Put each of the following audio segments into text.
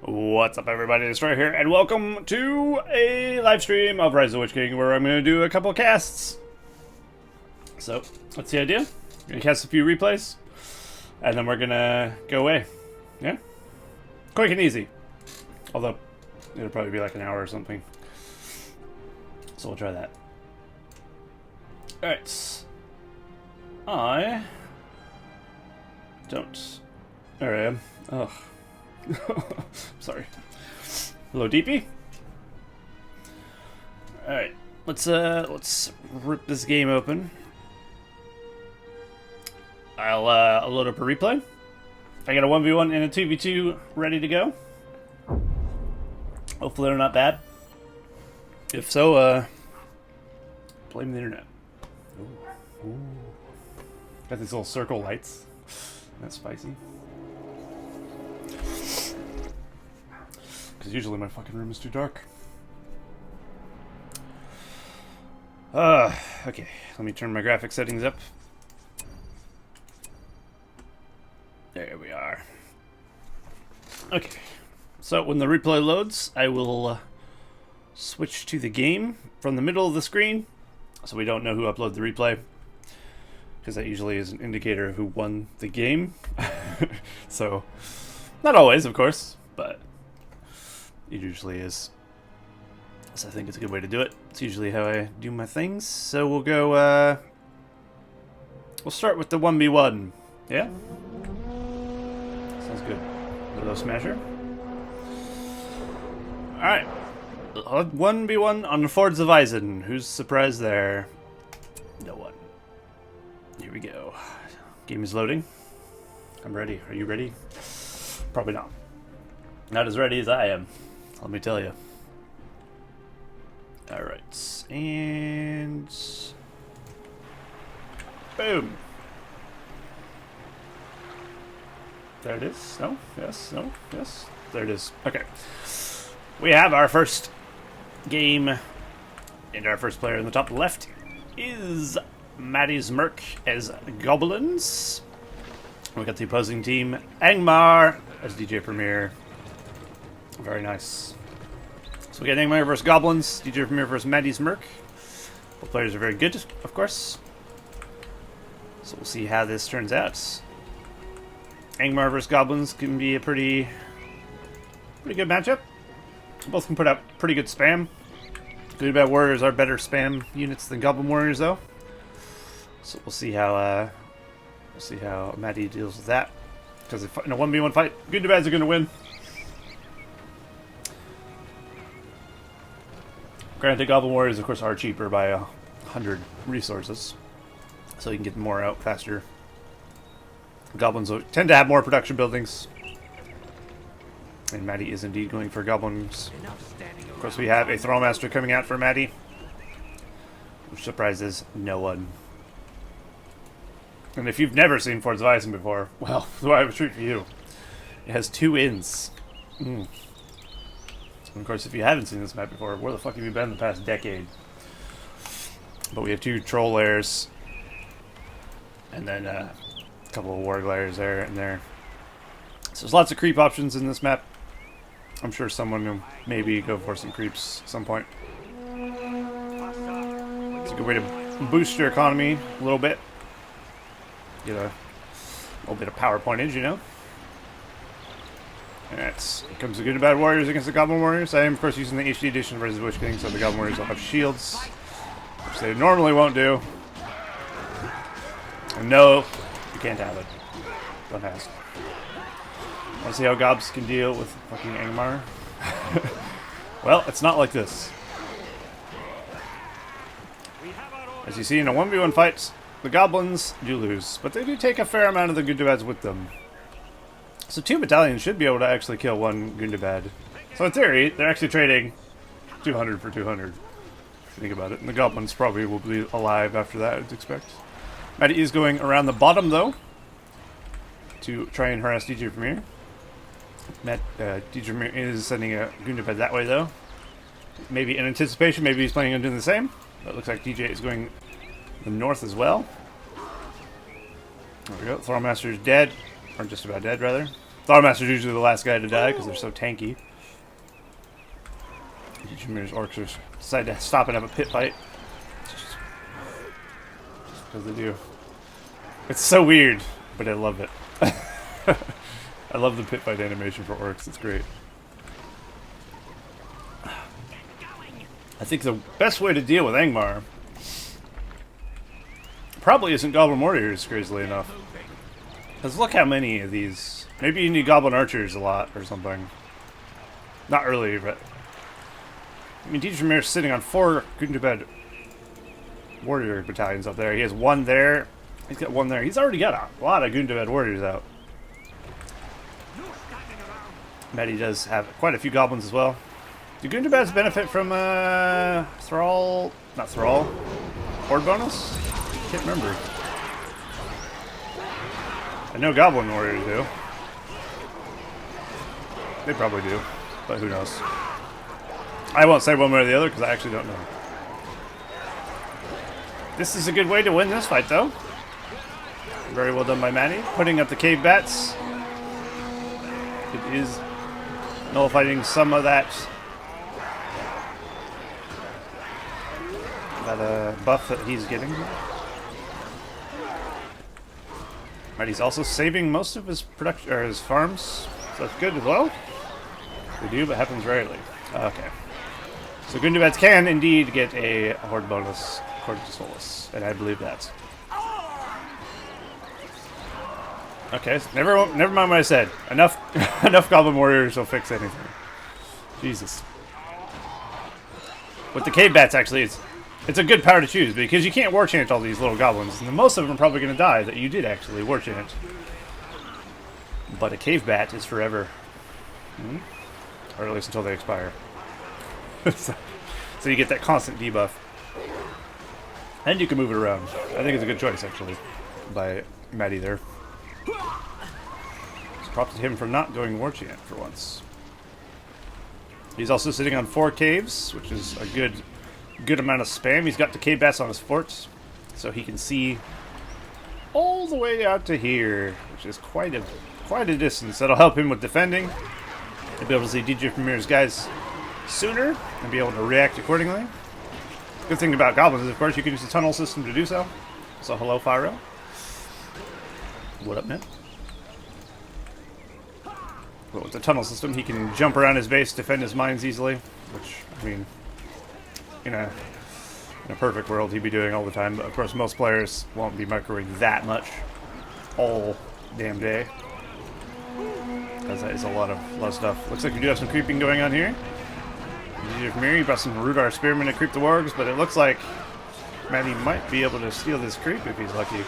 What's up, everybody? It's Troy here, and welcome to a live stream of RotWK 2.02, where I'm going to do a couple of casts. So, what's the idea? We're going to cast a few replays, and then we're going to go away. Yeah? Quick and easy. Although, it'll probably be like an hour or something. So we'll try that. Alright. I don't. There I am. Ugh. Sorry. Hello, DP. All right, let's rip this game open. I'll load up a replay. I got a 1v1 and a 2v2 ready to go. Hopefully they're not bad. If so, blame the internet. Ooh. Got these little circle lights. That's spicy. Because usually my fucking room is too dark. Okay. Let me turn my graphic settings up. There we are. Okay. So when the replay loads, I will switch to the game from the middle of the screen, so we don't know who uploaded the replay, because that usually is an indicator of who won the game. So, not always, of course, but it usually is. So I think it's a good way to do it. It's usually how I do my things. So we'll go, we'll start with the 1v1. Yeah? Sounds good. Little smasher. Alright. 1v1 on the Fords of Eisen. Who's surprised there? No one. Here we go. Game is loading. I'm ready. Are you ready? Probably not. Not as ready as I am. Let me tell you. Alright, and boom. There it is. No, yes, no, yes. There it is. Okay. We have our first game, and our first player in the top left is MattysMirk as Goblins. We got the opposing team, Angmar as DJ Premier. Very nice. So we got Angmar versus Goblins, DJ Premier versus MattysMirk. Both players are very good, of course. So we'll see how this turns out. Angmar versus Goblins can be a pretty good matchup. Both can put out pretty good spam. Good Bad Warriors are better spam units than Goblin Warriors, though. So we'll see how Matty deals with that. Because in a 1v1 fight, Good Bads are going to win. Granted, Goblin Warriors, of course, are cheaper by 100 resources, so you can get more out faster. Goblins tend to have more production buildings, and Matty is indeed going for Goblins. Of course, we have a Thrallmaster coming out for Matty, which surprises no one. And if you've never seen Fords of Eisen before, well, I have a treat for you. It has 2 inns. And of course, if you haven't seen this map before, where the fuck have you been the past decade? But we have 2 troll layers, and then a couple of warg layers there and there. So there's lots of creep options in this map. I'm sure someone will maybe go for some creeps at some point. It's a good way to boost your economy a little bit. Get a little bit of power pointage, you know? Alright, comes the Good and Bad Warriors against the Goblin Warriors. I am, of course, using the HD edition versus Witch King, so the Goblin Warriors will have shields, which they normally won't do. And no, you can't have it. Don't ask. Want to see how Gobs can deal with fucking Angmar? Well, it's not like this. As you see, in a 1v1 fight, the Goblins do lose, but they do take a fair amount of the Gundabad with them. So 2 battalions should be able to actually kill 1 Gundabad. So in theory, they're actually trading 200 for 200. If you think about it. And the Goblins probably will be alive after that, I would expect. Matty is going around the bottom, though, to try and harass DJ Premier. DJ Premier is sending a Gundabad that way, though. Maybe in anticipation, maybe he's planning on doing the same. But it looks like DJ is going the north as well. There we go. Thrallmaster is dead. Or just about dead, rather. Thoughtlemaster's usually the last guy to die because they're so tanky. Jamir's orcs are decide to stop and have a pit fight. Just because they do. It's so weird, but I love it. I love the pit fight animation for orcs. It's great. I think the best way to deal with Angmar probably isn't Goblin Warriors, crazily enough. Because look how many of these... Maybe you need Goblin Archers a lot or something. Not really, but... I mean, Jamir's sitting on 4 Gundabad Warrior battalions up there. He has 1 there. He's got 1 there. He's already got a lot of Gundabad Warriors out. Matty does have quite a few Goblins as well. Do Gundabads benefit from, Thrall... Not Thrall. Horde bonus? Can't remember. I know Goblin Warriors do. They probably do, but who knows. I won't say one way or the other because I actually don't know. This is a good way to win this fight, though. Very well done by Matty. Putting up the cave bats. It is nullifying some of that buff that he's getting. Matty's also saving most of his production or his farms, so that's good as well. They do, but happens rarely. Okay. So Gundabads can indeed get a horde bonus according to Solus, and I believe that. Okay, so never mind what I said. Enough Goblin Warriors will fix anything. Jesus. With the cave bats, actually, it's a good power to choose because you can't war chant all these little goblins, and most of them are probably going to die that you did actually war chant. But a cave bat is forever. Or at least until they expire. So you get that constant debuff. And you can move it around. I think it's a good choice, actually, by Matty there. So props to him for not going war chant for once. He's also sitting on 4 caves, which is a good amount of spam. He's got the cave bats on his forts, so he can see all the way out to here, which is quite a distance. That'll help him with defending. He'll be able to see DJ Premier's guys sooner and be able to react accordingly. Good thing about goblins is, of course, you can use the tunnel system to do so. So, hello, Fyro. What up, man? But with the tunnel system, he can jump around his base, defend his mines easily, which, I mean, in a perfect world, he'd be doing all the time. But, of course, most players won't be microwing that much all damn day. Because that is a lot of stuff. Looks like we do have some creeping going on here. You brought some Rudar Spearmen to creep the wargs, but it looks like Matty might be able to steal this creep if he's lucky.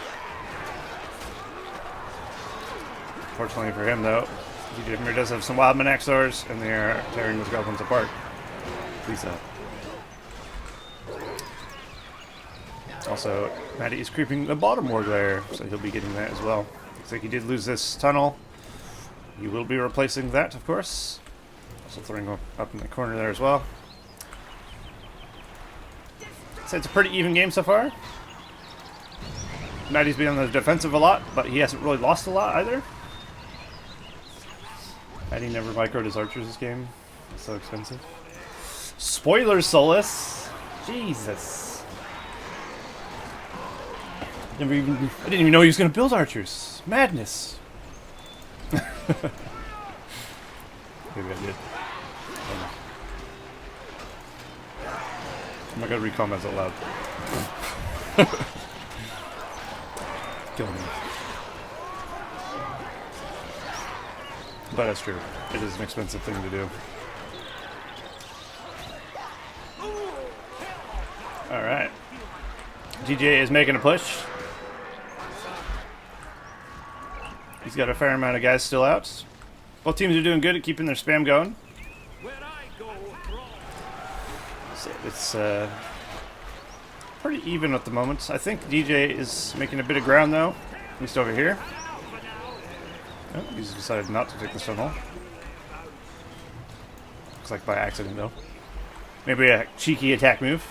Fortunately for him, though, DJ does have some Wildman Axors, and they are tearing those goblins apart. Please that. Also, Matty is creeping the bottom warg layer, so he'll be getting that as well. Looks like he did lose this tunnel. He will be replacing that, of course. Also throwing up in the corner there as well. So it's a pretty even game so far. Matty's been on the defensive a lot, but he hasn't really lost a lot either. Matty never microed his archers this game. It's so expensive. Spoilers, Solus! Jesus. I didn't even know he was going to build archers. Madness. Maybe I did. I'm not gonna read comments out loud. Kill me. But that's true. It is an expensive thing to do. Alright. DJ is making a push. He's got a fair amount of guys still out. Both teams are doing good at keeping their spam going. So it's pretty even at the moment. I think DJ is making a bit of ground, though. At least over here. Oh, he's decided not to take the tunnel. Looks like by accident, though. Maybe a cheeky attack move.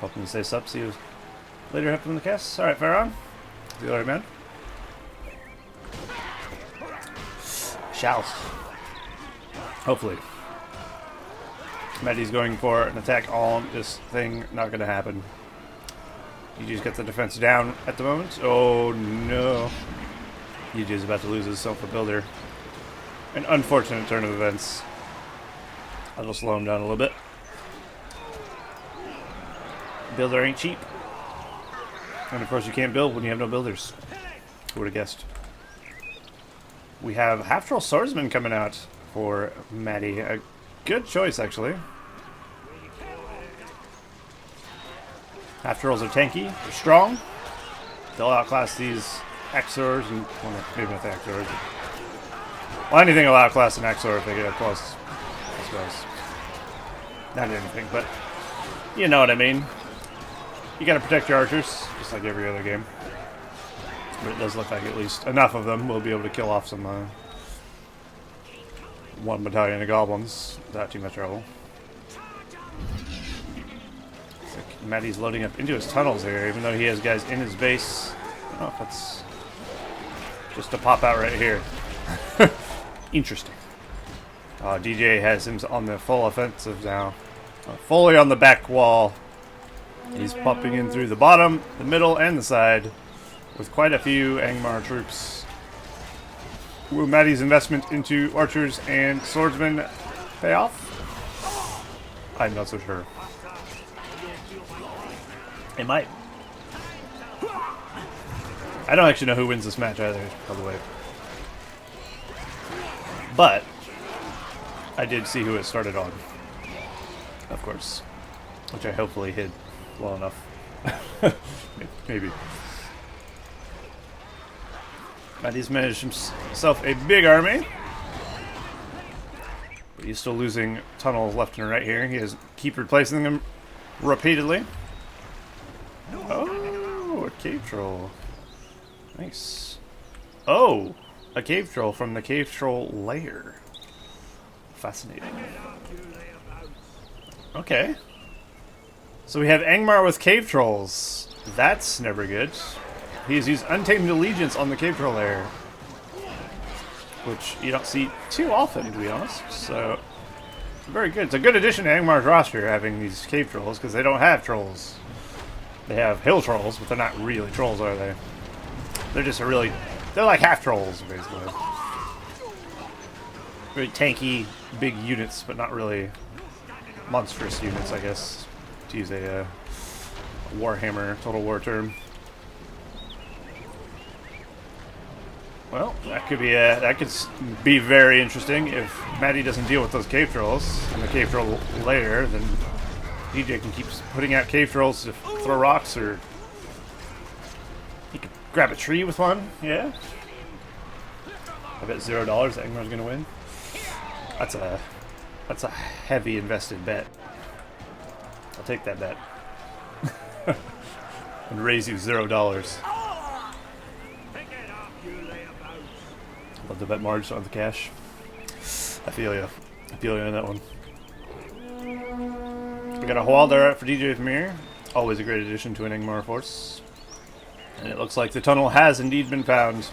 Hoping to stay sub. See you later. Happen in the cast. All right, Farron. See you later, man. shall. Hopefully. Matty's going for an attack on this thing. Not going to happen. He just got the defense down at the moment. Oh no. DJ is about to lose his self-builder. An unfortunate turn of events. That'll slow him down a little bit. Builder ain't cheap. And of course you can't build when you have no builders. Who would have guessed? We have Half-Troll Swordsman coming out for Matty. A good choice, actually. Half-Trolls are tanky. They're strong. They'll outclass these Axors and... well, no, maybe not the Axors. Well, anything will outclass an Axor if they get up close, I suppose. Not anything, but you know what I mean. You gotta protect your archers, just like every other game. But it does look like at least enough of them will be able to kill off some one battalion of goblins without too much trouble. Looks like Matty's loading up into his tunnels here, even though he has guys in his base. I don't know if that's just to pop out right here. Interesting. DJ has him on the full offensive now. Fully on the back wall. He's popping in through the bottom, the middle, and the side with quite a few Angmar troops. Will Matty's investment into archers and swordsmen pay off? I'm not so sure. It might. I don't actually know who wins this match either, by the way. But I did see who it started on. Of course. Which I hopefully hid well enough. Maybe. Matty's managed himself a big army. But he's still losing tunnels left and right here. He has keep replacing them repeatedly. Oh, a cave troll. Nice. Oh, a cave troll from the cave troll lair. Fascinating. Okay. So we have Angmar with cave trolls. That's never good. He's used Untamed Allegiance on the cave troll lair, which you don't see too often, to be honest. So, very good. It's a good addition to Angmar's roster, having these cave trolls, because they don't have trolls. They have hill trolls, but they're not really trolls, are they? They're just they're like half trolls, basically. Very tanky, big units, but not really monstrous units, I guess, to use a Warhammer Total War term. Well, that could be very interesting if Matty doesn't deal with those cave trolls in the cave troll lair. Then DJ can keep putting out cave trolls to throw rocks, or he could grab a tree with one. Yeah, I bet $0 Angmar's gonna win. That's a heavy invested bet. I'll take that bet and raise you $0. Love to bet Marge on the cash. I feel you. I feel you on that one. We got a Hwaldar for DJ Vermeer. Always a great addition to an Angmar force. And it looks like the tunnel has indeed been found.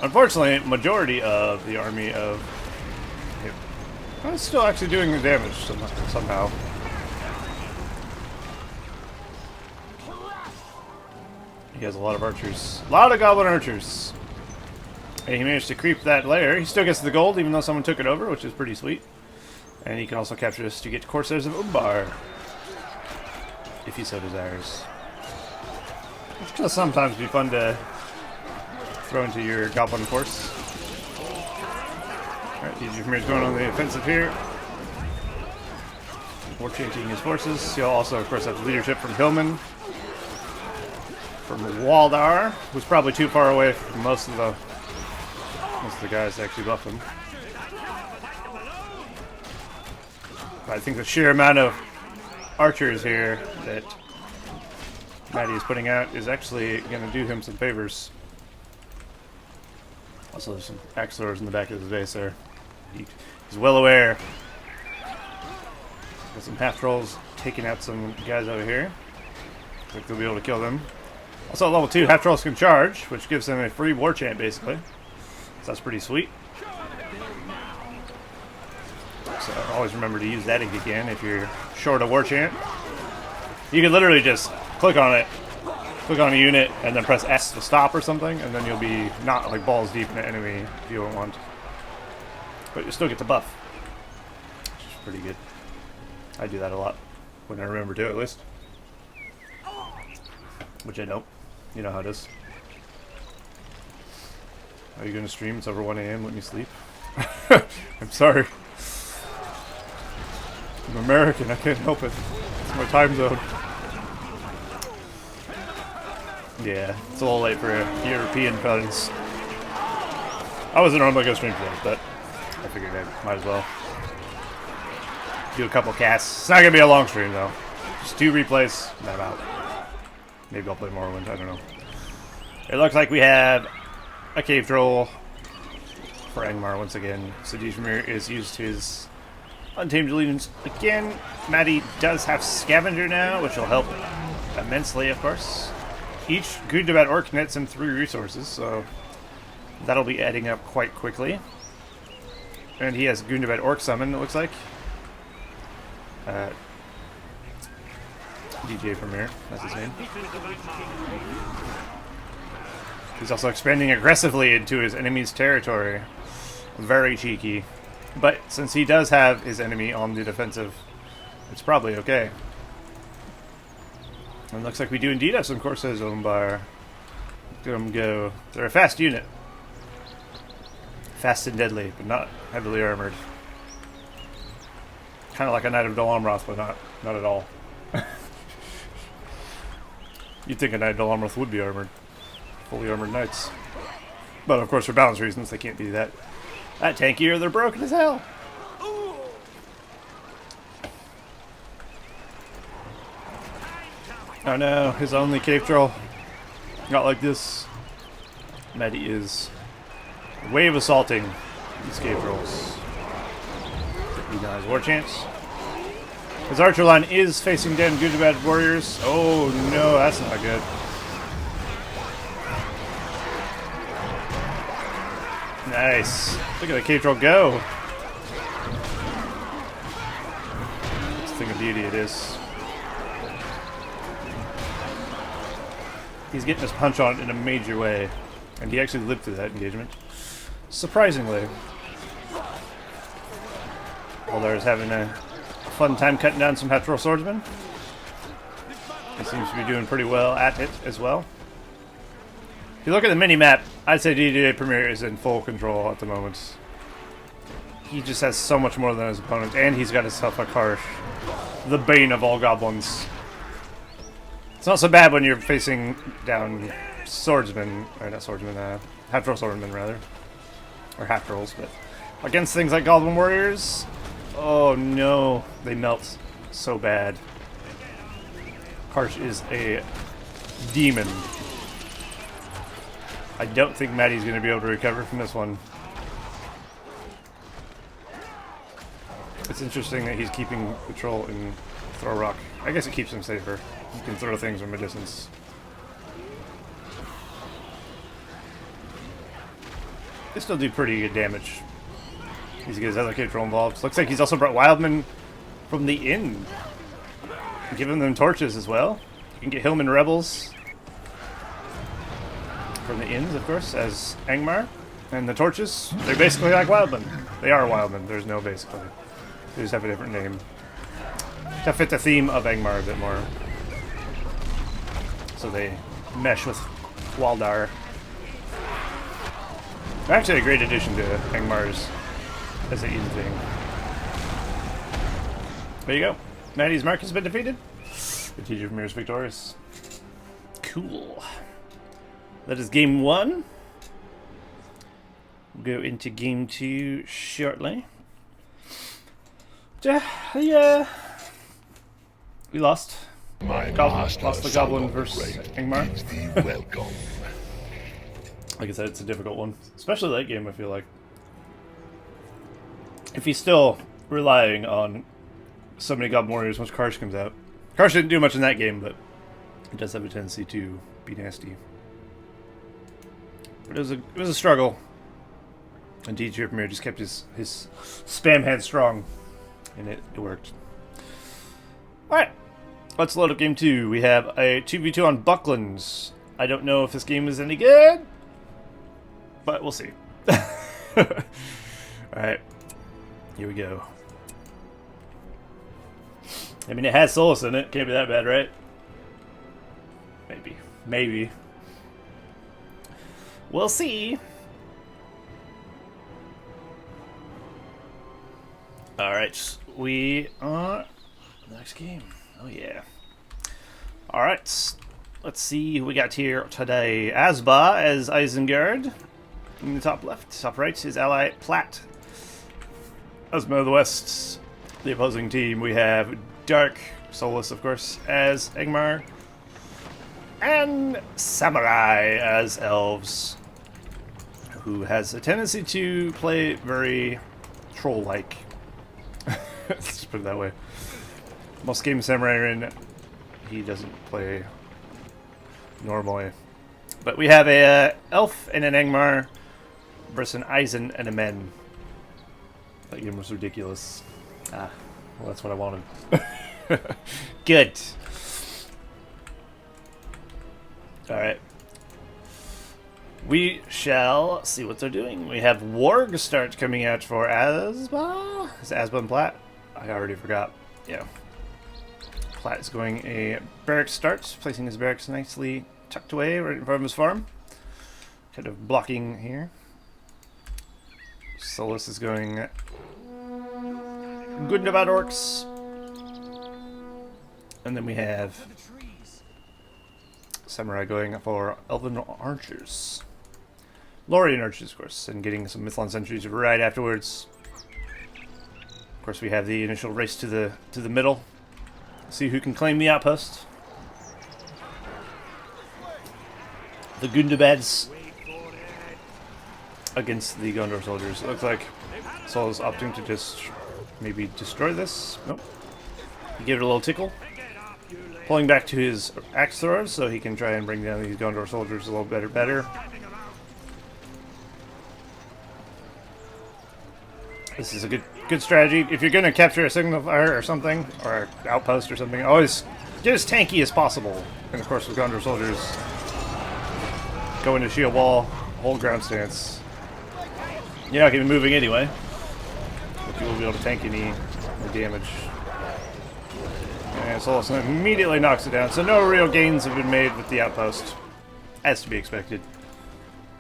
Unfortunately, majority of the army of... it's still actually doing the damage somehow. He has a lot of archers. A lot of goblin archers. And he managed to creep that lair. He still gets the gold, even though someone took it over, which is pretty sweet. And he can also capture this to get Corsairs of Umbar, if he so desires. Which can sometimes be fun to throw into your goblin force. Alright, DJ Vermeer's going on the offensive here. War changing his forces. He'll also, of course, have leadership from Hillman. From Hwaldar, who's probably too far away from most of the guys to actually buff him. But I think the sheer amount of archers here that Matty is putting out is actually going to do him some favors. Also, there's some Axors in the back of his base there. He's well aware. Got some half trolls taking out some guys over here. Looks like they'll be able to kill them. Also, at level 2, half trolls can charge, which gives them a free war chant, basically. So that's pretty sweet. So always remember to use that if you can, if you're short a war chant. You can literally just click on it, click on a unit, and then press S to stop or something, and then you'll be not like balls deep in an enemy if you don't want. But you still get the buff, which is pretty good. I do that a lot, when I remember to at least. Which I don't. You know how it is. Are you going to stream? It's over 1 a.m. Let me sleep. I'm sorry. I'm American. I can't help it. It's my time zone. Yeah, it's a little late for European friends. I wasn't normally going to stream today, but I figured I might as well do a couple casts. It's not going to be a long stream, though. Just 2 replays, and I'm out. Maybe I'll play Morrowind. I don't know. It looks like we have a cave troll for Angmar once again. So Livestream is used his Untamed Allegiance again. Matty does have Scavenger now, which will help immensely, of course. Each Gundabad Orc nets him 3 resources, so that'll be adding up quite quickly. And he has Gundabad Orc Summon, it looks like. DJ Premier, that's his name. He's also expanding aggressively into his enemy's territory. Very cheeky. But since he does have his enemy on the defensive, it's probably okay. And it looks like we do indeed have some Corsairs on bar. Go. They're a fast unit. Fast and deadly, but not heavily armored. Kind of like a Knight of Dol Amroth, but not at all. You'd think a Knight of Dol Amroth would be armored. Fully armored knights. But of course, for balance reasons, they can't be that tanky or they're broken as hell. Oh no, his only cave troll. Not like this. Matty is wave assaulting these cave trolls. He dies war chance. His archer line is facing down Gundabad warriors. Oh no, that's not good. Nice. Look at the cave troll go. It's a thing of beauty it is. He's getting his punch on in a major way. And he actually lived through that engagement. Surprisingly. Waldar's having a fun time cutting down some Hatchroll swordsmen. He seems to be doing pretty well at it as well. If you look at the mini-map, I'd say DJ Premier is in full control at the moment. He just has so much more than his opponent, and he's got himself a Karsh, the bane of all goblins. It's not so bad when you're facing down swordsmen, or not swordsmen, half-troll swordsmen rather, or half-trolls, but against things like goblin warriors, oh no, they melt so bad. Karsh is a demon. I don't think Matty's going to be able to recover from this one. It's interesting that he's keeping the troll in throw rock. I guess it keeps him safer. You can throw things from a distance. They still do pretty good damage. He's got his other kid troll involved. Looks like he's also brought Wildmen from the inn. Giving them torches as well. You can get Hillman Rebels from the inns, of course, as Angmar. And the torches, they're basically like Wildmen. They are Wildmen, there's no basically. They just have a different name. To fit the theme of Angmar a bit more. So they mesh with Waldar. They're actually a great addition to Angmar's as an inn thing. There you go. MattysMirk has been defeated. The teacher from here is victorious. Cool. That is game 1. We'll go into game 2 shortly. Yeah. We lost. Lost the Goblin versus Angmar. Welcome. Like I said, it's a difficult one. Especially late game, I feel like. If he's still relying on so many Goblin Warriors once Karsh comes out. Karsh didn't do much in that game, but it does have a tendency to be nasty. But it was a struggle. Indeed, your Premier just kept his spam head strong, and it worked. Alright, let's load up game 2. We have a 2v2 on Bucklands. I don't know if this game is any good, but we'll see. Alright, here we go. I mean, it has Solus in it. Can't be that bad, right? Maybe. Maybe. We'll see. Alright, we are... Next game. Oh, yeah. Alright, let's see who we got here today. Asba as Isengard. In the top left. Top right, his ally Plat. Asba of the West. The opposing team, we have Dark Solus, of course, as Angmar. And Samurai as Elves. Who has a tendency to play very troll-like. Let's just put it that way. Most games Samurai are in, he doesn't play normally. But we have a Elf and an Angmar versus an Eisen and a Men. That game was ridiculous. Ah, well, that's what I wanted. Good. Alright. We shall see what they're doing. We have Warg start coming out for Asba. Is it Asba and Plat? I already forgot. Yeah. Plat is going a barracks start, placing his barracks nicely tucked away right in front of his farm. Kind of blocking here. Solus is going good about orcs. And then we have Samurai going for Elven Archers. Lorien Archers, of course, and getting some Mithlon sentries right afterwards. Of course, we have the initial race to the middle. See who can claim the outpost. The Gundabads against the Gondor soldiers. It looks like Sol is opting to just maybe destroy this. Nope. He gave it a little tickle. Pulling back to his axe throwers so he can try and bring down these Gondor soldiers a little better. This is a good strategy. If you're going to capture a signal fire or something, or an outpost or something, always get as tanky as possible. And of course with Gondor soldiers, go into shield wall, hold ground stance. You're not going to be moving anyway, but you will be able to tank any damage. And Solus immediately knocks it down, so no real gains have been made with the outpost, as to be expected.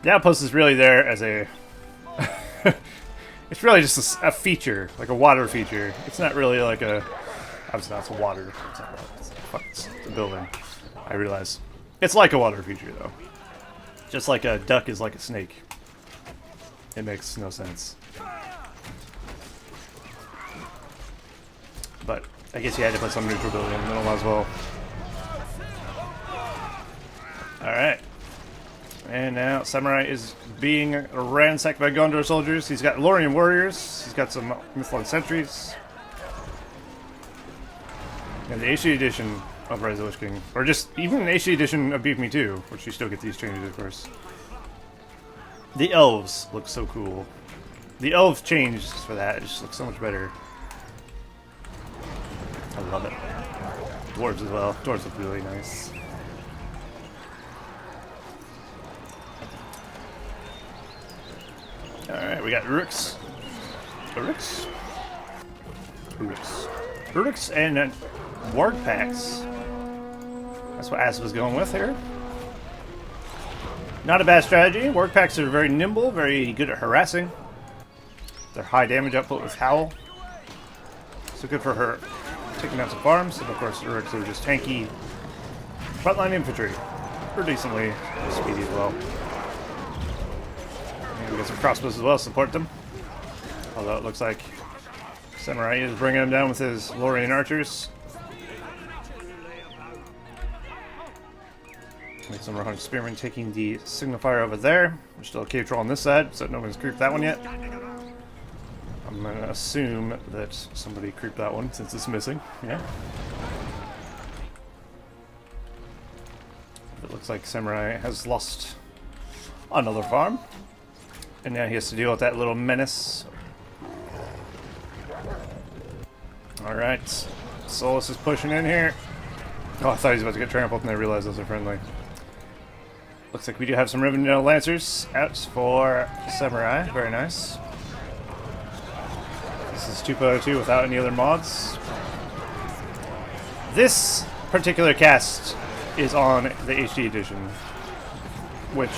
The outpost is really there as a... It's really just a feature, like a water feature. It's not really like a... Obviously not, it's water. It's a building, I realize. It's like a water feature, though. Just like a duck is like a snake. It makes no sense. But I guess you had to put some neutral building in the middle as well. Alright. And now Samurai is being ransacked by Gondor soldiers. He's got Lorien warriors. He's got some Mithlon sentries. And the HD edition of Rise of the Lich King. Or just even the HD edition of Beef Me 2, which you still get these changes, of course. The elves look so cool. The elves changed for that. It just looks so much better. I love it. Dwarves as well. Dwarves look really nice. Alright, we got Uruks. Uruks and Warg packs. That's what Asba's going with here. Not a bad strategy. Warg packs are very nimble, very good at harassing. Their high damage output with Howl. So good for her taking out some farms. And of course, Uruks are just tanky frontline infantry. They're decently speedy as well. And we got some crossbows as well to support them. Although it looks like Samurai is bringing them down with his Lorien archers. Make some Rohan Spearmen taking the signal fire over there. There's still a cave troll on this side, so no one's creeped that one yet. I'm going to assume that somebody creeped that one since it's missing. Yeah. It looks like Samurai has lost another farm. And now he has to deal with that little menace. Alright. Solus is pushing in here. Oh, I thought he was about to get trampled, and I realized those are friendly. Looks like we do have some Rivendell Lancers out for Samurai. Very nice. This is 2.02 without any other mods. This particular cast is on the HD edition, which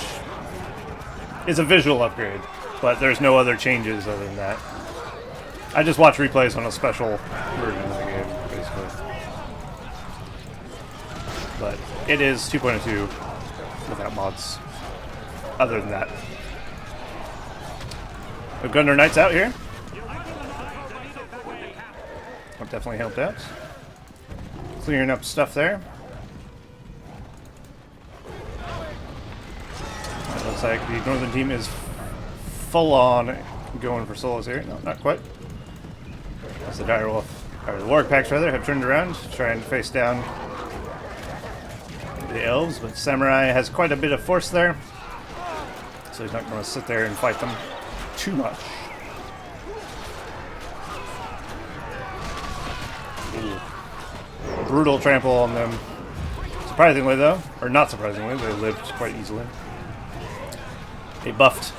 is a visual upgrade, but there's no other changes other than that. I just watch replays on a special version of the game, basically. But it is 2.02 without mods. Other than that. The Gunner Knights out here. That definitely helped out. Clearing up stuff there. It looks like the northern team is full on going for Solus here. No, not quite. As the direwolf, or the warg packs rather, have turned around to try and face down the elves, but Samurai has quite a bit of force there, so he's not going to sit there and fight them too much. Ooh. Brutal trample on them. Surprisingly though, or not surprisingly, they lived quite easily. A buffed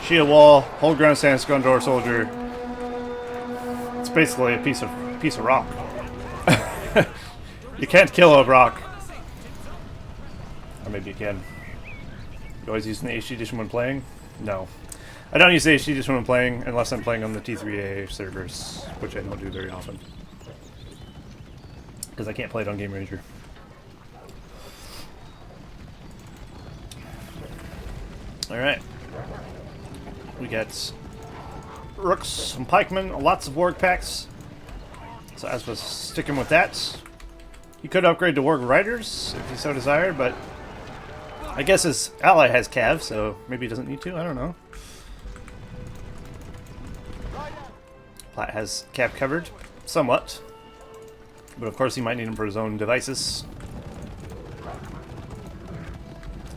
shield wall, hold ground stance, Gondor soldier. It's basically a piece of rock. You can't kill a rock. Or maybe you can. You always use the HD edition when playing? No. I don't use the HD edition when playing unless I'm playing on the T3A servers, which I don't do very often. Because I can't play it on Game Ranger. Alright. We got rooks, some pikemen, lots of warg packs. So Asba's sticking with that. He could upgrade to warg riders if he so desired, but I guess his ally has cav, so maybe he doesn't need to. I don't know. Plat has cav covered, somewhat. But of course he might need them for his own devices.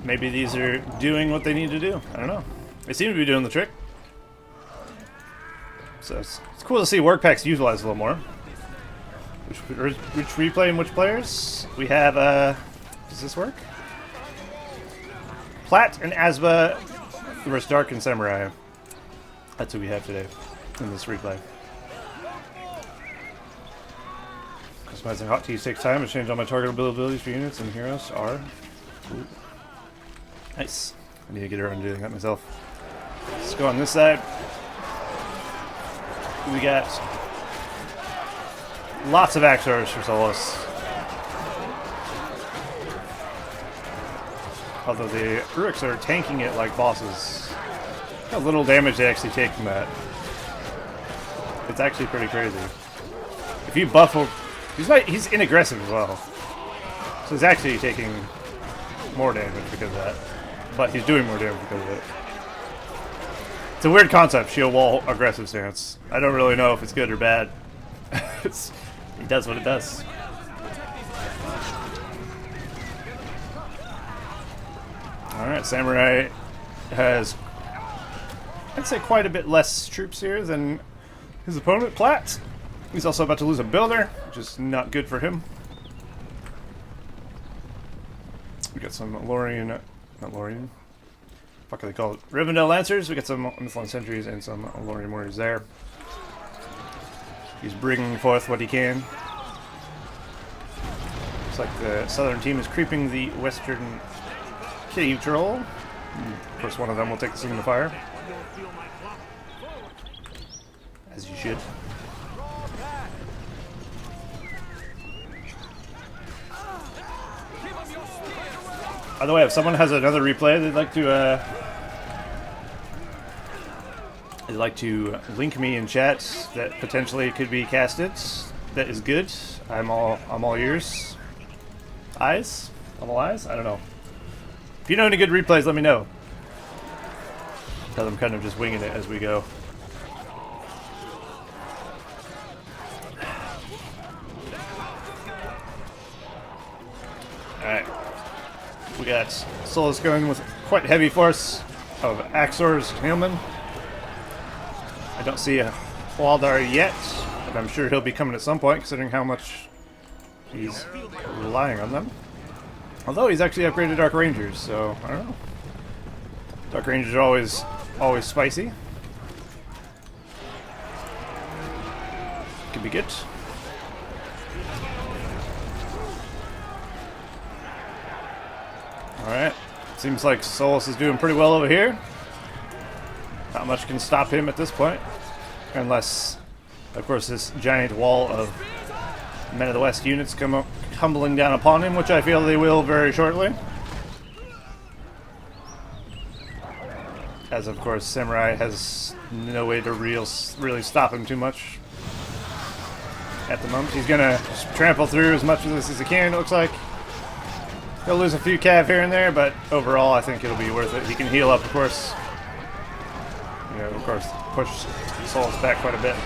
Maybe these are doing what they need to do. I don't know. They seem to be doing the trick. So it's cool to see warg packs utilized a little more. Which replay and which players? We have, does this work? Plat and Asba versus Dark and Samurai. That's who we have today in this replay. Customizing hotkeys takes time to change all my target abilities for units and heroes are. Ooh. Nice. I need to get around doing that myself. Let's go on this side. We got lots of Axors for Solus. Although the Uruks are tanking it like bosses. How little damage they actually take from that. It's actually pretty crazy. If you buff him, he's inaggressive as well. So he's actually taking more damage because of that. But he's doing more damage because of it. It's a weird concept, shield wall aggressive stance. I don't really know if it's good or bad. It does what it does. Alright, Samurai has, I'd say, quite a bit less troops here than his opponent, Plat. He's also about to lose a builder, which is not good for him. We got some Lorien, not Lorien, what are they called? Rivendell Lancers. We got some Mithlond Sentries and some Lorien Warriors there. He's bringing forth what he can. Looks like the southern team is creeping the western cave troll. Of course, one of them will take the scene of fire. As you should. By the way, if someone has another replay they'd like to link me in chat that potentially could be casted, that is good. I'm all ears. Eyes? I'm all eyes? I don't know. If you know any good replays, let me know. Because I'm kind of just winging it as we go. Alright. We got Solus going with quite heavy force. of Axor's Hillman. I don't see a Waldar yet, but I'm sure he'll be coming at some point, considering how much he's relying on them. Although he's actually upgraded Dark Rangers, so I don't know. Dark Rangers are always spicy. Could be good. Alright. Seems like Solus is doing pretty well over here. Not much can stop him at this point. Unless, of course, this giant wall of Men of the West units come up, tumbling down upon him, which I feel they will very shortly. As, of course, Samurai has no way to really stop him too much at the moment. He's gonna just trample through as much of this as he can, it looks like. He'll lose a few cav here and there, but overall I think it'll be worth it. He can heal up, of course. You know, of course, push Solus back quite a bit.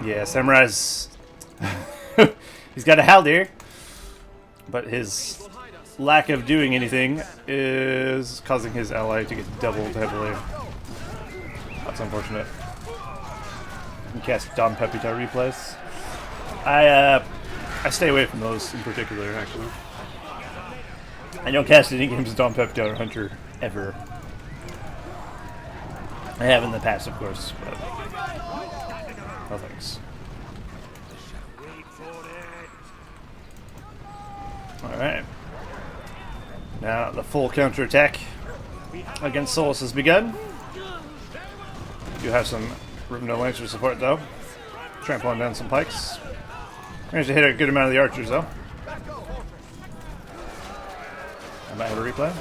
Yeah, Samurai's... he's got a Haldir, but his lack of doing anything is causing his ally to get doubled heavily. That's unfortunate. You can cast Dom Pepita replays. I stay away from those in particular, actually. I don't cast any games with Dom Pepita or Hunter, ever. I have in the past, of course, but... no thanks. Alright. Now the full counterattack against Solus has begun. You have some Rubno Lancer support, though. Trampling down some pikes. Managed to hit a good amount of the archers, though. I might have a replay.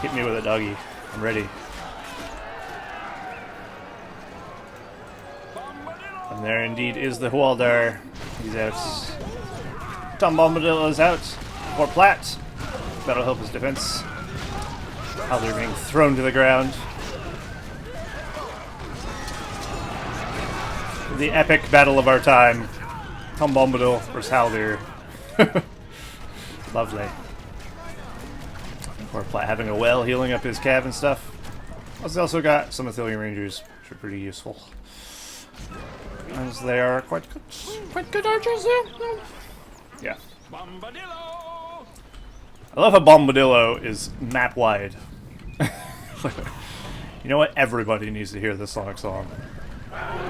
Hit me with a doggy. I'm ready. And there indeed is the Hualdar. He's out. Tom Bombadil is out for Plat. That'll help his defense. How they're being thrown to the ground. The epic battle of our time. Tom Bombadil versus Haldir. Lovely. Or Plat having a well, healing up his cav and stuff. He's also got some Athelian Rangers, which are pretty useful. As they are quite good archers there. Yeah. I love how Bombadillo is map wide. You know what? Everybody needs to hear this Sonic song.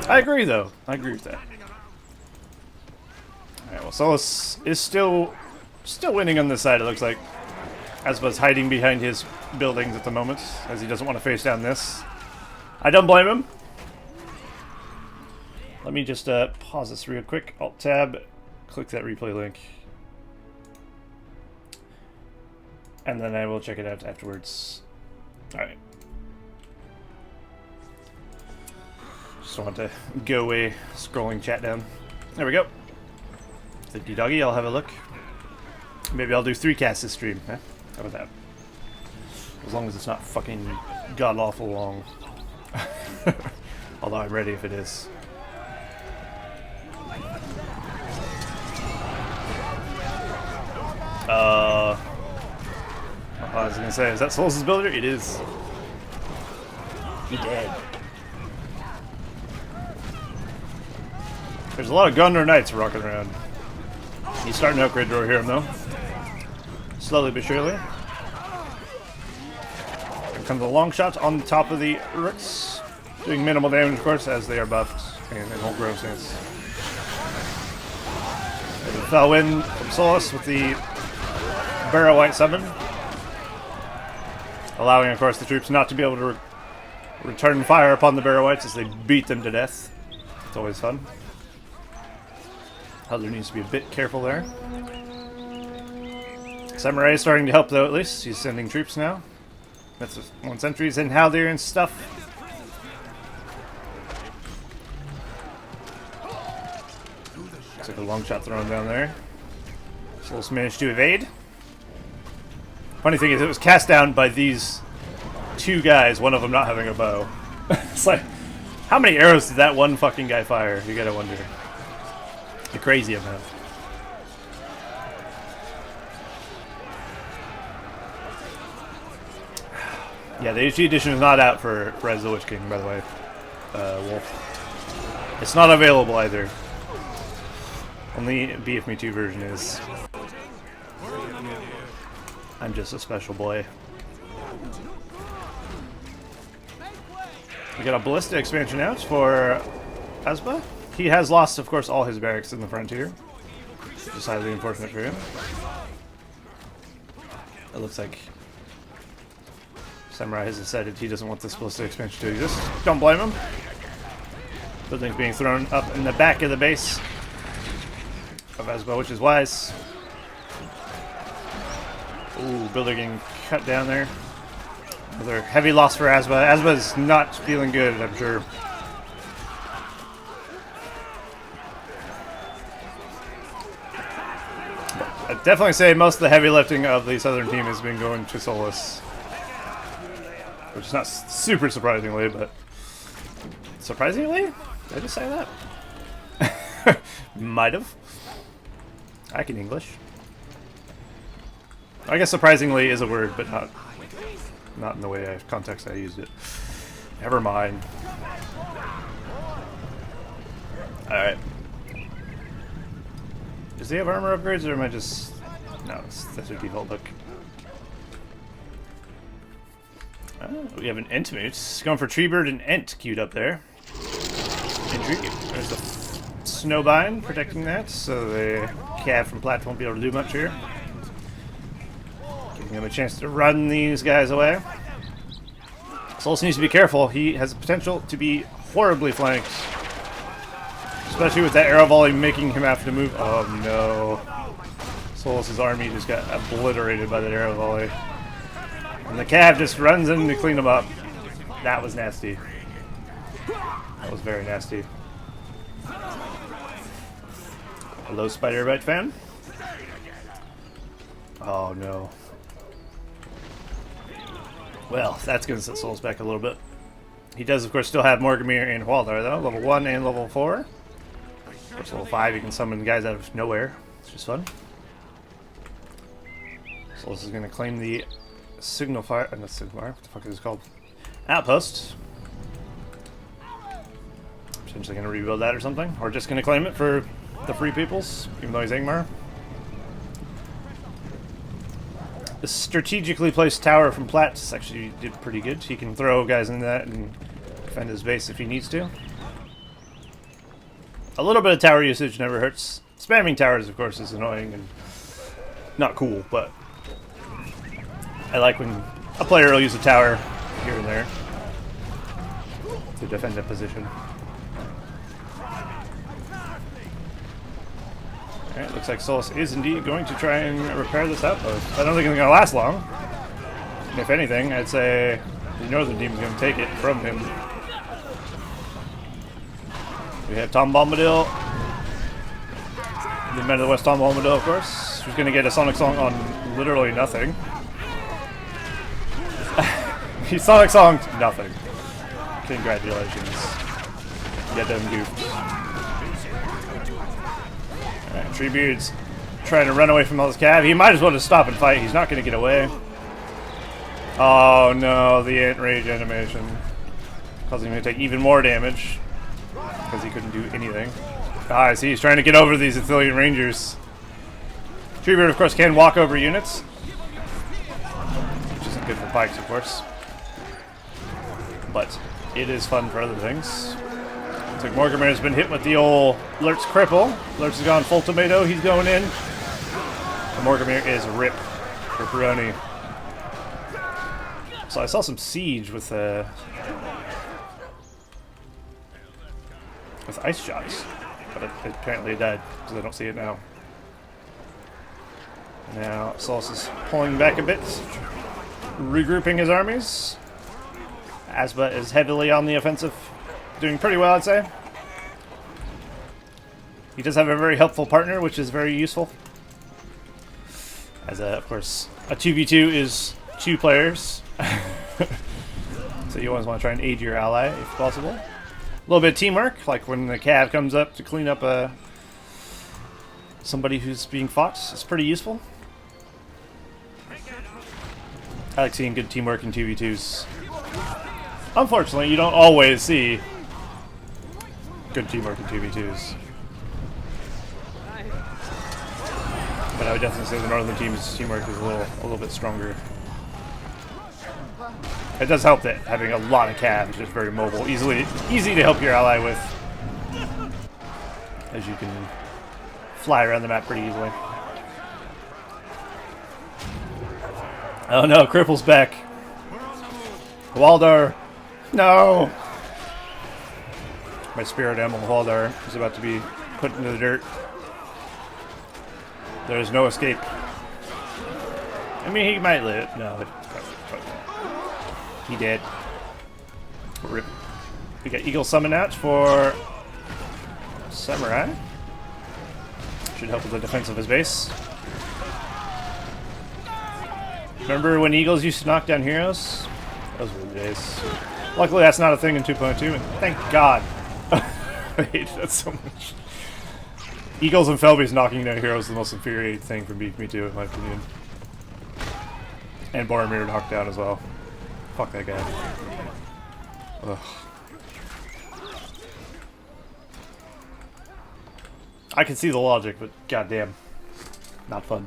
I agree, though. I agree with that. Alright, well, Solus is still winning on this side, it looks like. Asba's hiding behind his buildings at the moment, as he doesn't want to face down this. I don't blame him. Let me just pause this real quick. Alt-tab, click that replay link. And then I will check it out afterwards. Alright. Just want to go away, scrolling chat down. There we go. 50 doggy, I'll have a look. Maybe I'll do 3 casts this stream. How about that? As long as it's not fucking god-awful long. Although I'm ready if it is. I was gonna say, is that Solus' builder? It is. He dead. There's a lot of Gundor Knights rocking around. He's starting to upgrade over here, though. Slowly but surely. Here comes the long shot on the top of the roots. Doing minimal damage, of course, as they are buffed and won't grow stance. There's a fell win from Solus with the Barrow White summon. Allowing, of course, the troops not to be able to return fire upon the Barrow Whites as they beat them to death. It's always fun. Haldir needs to be a bit careful there. Samurai is starting to help, though, at least. He's sending troops now. That's 1 sentries in Haldir and stuff. Looks like a long shot thrown down there. Solus managed to evade. Funny thing is, it was cast down by these 2 guys, one of them not having a bow. It's like, how many arrows did that one fucking guy fire? You gotta wonder. The crazy amount. Yeah, the HD edition is not out for Rise of the Witch King, by the way. Wolf. It's not available either. Only BF Me 2 version is. I'm just a special boy. We got a Ballista expansion out for Asba. He has lost, of course, all his barracks in the frontier. Just highly unfortunate for him. It looks like Samurai has decided he doesn't want this Ballista expansion to exist. Don't blame him. Buildings being thrown up in the back of the base of Asba, which is wise. Ooh, builder getting cut down there. Another heavy loss for Asba. Asba's not feeling good, I'm sure. I'd definitely say most of the heavy lifting of the southern team has been going to Solus. Which is not super surprisingly, but... Surprisingly? Did I just say that? Might have. I can English. I guess surprisingly is a word, but not in the way context I used it. Never mind. Alright. Does he have armor upgrades, or am I just... No, that's a default look. We have an Entmoot. Going for Treebird and Ent queued up there. Intriguing. There's the Snowbind protecting that, so the Cav from Plat won't be able to do much here. Giving him a chance to run these guys away. Solus needs to be careful. He has the potential to be horribly flanked. Especially with that arrow volley making him have to move. Oh no. Solus' army just got obliterated by that arrow volley. And the Cav just runs in to clean him up. That was nasty. That was very nasty. Hello, Spider Bite fan. Oh no. Well, that's going to set Solus back a little bit. He does, of course, still have Morgamir and Waldar, though. Level 1 and level 4. Of course, level 5, you can summon guys out of nowhere. It's just fun. Solus is going to claim the Signal Fire. Not Signal Fire. What the fuck is it called? Outpost. Potentially going to rebuild that or something. Or just going to claim it for the Free Peoples, even though he's Angmar. The strategically placed tower from Plat actually did pretty good. He can throw guys in that and defend his base if he needs to. A little bit of tower usage never hurts. Spamming towers, of course, is annoying and not cool, but I like when a player will use a tower here and there to defend a position. Alright, looks like Solus is indeed going to try and repair this outpost. I don't think it's going to last long. If anything, I'd say the northern team is going to take it from him. We have Tom Bombadil. The Men of the West Tom Bombadil, of course, who's going to get a Sonic Song on literally nothing. He Sonic Songed nothing. Congratulations. You done goofed. Alright, Treebeard's trying to run away from all this Cav. He might as well just stop and fight. He's not going to get away. Oh no, the Ant Rage animation. Causing him to take even more damage. Because he couldn't do anything. Ah, I see, he's trying to get over these Athelian Rangers. Treebeard, of course, can walk over units. Which isn't good for pikes, of course. But it is fun for other things. Looks like Morgamir has been hit with the old Lurtz cripple. Lurtz has gone full tomato. He's going in. And Morgamir is rip for Peroni. So I saw some siege with ice shots, but it apparently died because I don't see it now. Now Solus is pulling back a bit, regrouping his armies. Asba is heavily on the offensive. Doing pretty well, I'd say. He does have a very helpful partner, which is very useful. As, of course, a 2v2 is 2 players. So you always want to try and aid your ally, if possible. A little bit of teamwork, like when the Cav comes up to clean up somebody who's being fought. It's pretty useful. I like seeing good teamwork in 2v2s. Unfortunately, you don't always see good teamwork in 2v2s. But I would definitely say the Northern team's teamwork is a little bit stronger. It does help that having a lot of cabs is very mobile, easy to help your ally with, as you can fly around the map pretty easily. Oh no, Cripple's back. Waldar, no! My spirit animal Waldar is about to be put into the dirt. There's no escape. I mean, he might live. No, he did. Rip. We got Eagle Summon out for Samurai. Should help with the defense of his base. Remember when Eagles used to knock down heroes? Those were the days. Luckily, that's not a thing in 2.2, and thank God. I hate that so much. Eagles and Felby's knocking down heroes is the most infuriating thing from Beef Me Too, in my opinion. And Boromir knocked down as well. Fuck that guy. Ugh. I can see the logic, but goddamn, not fun.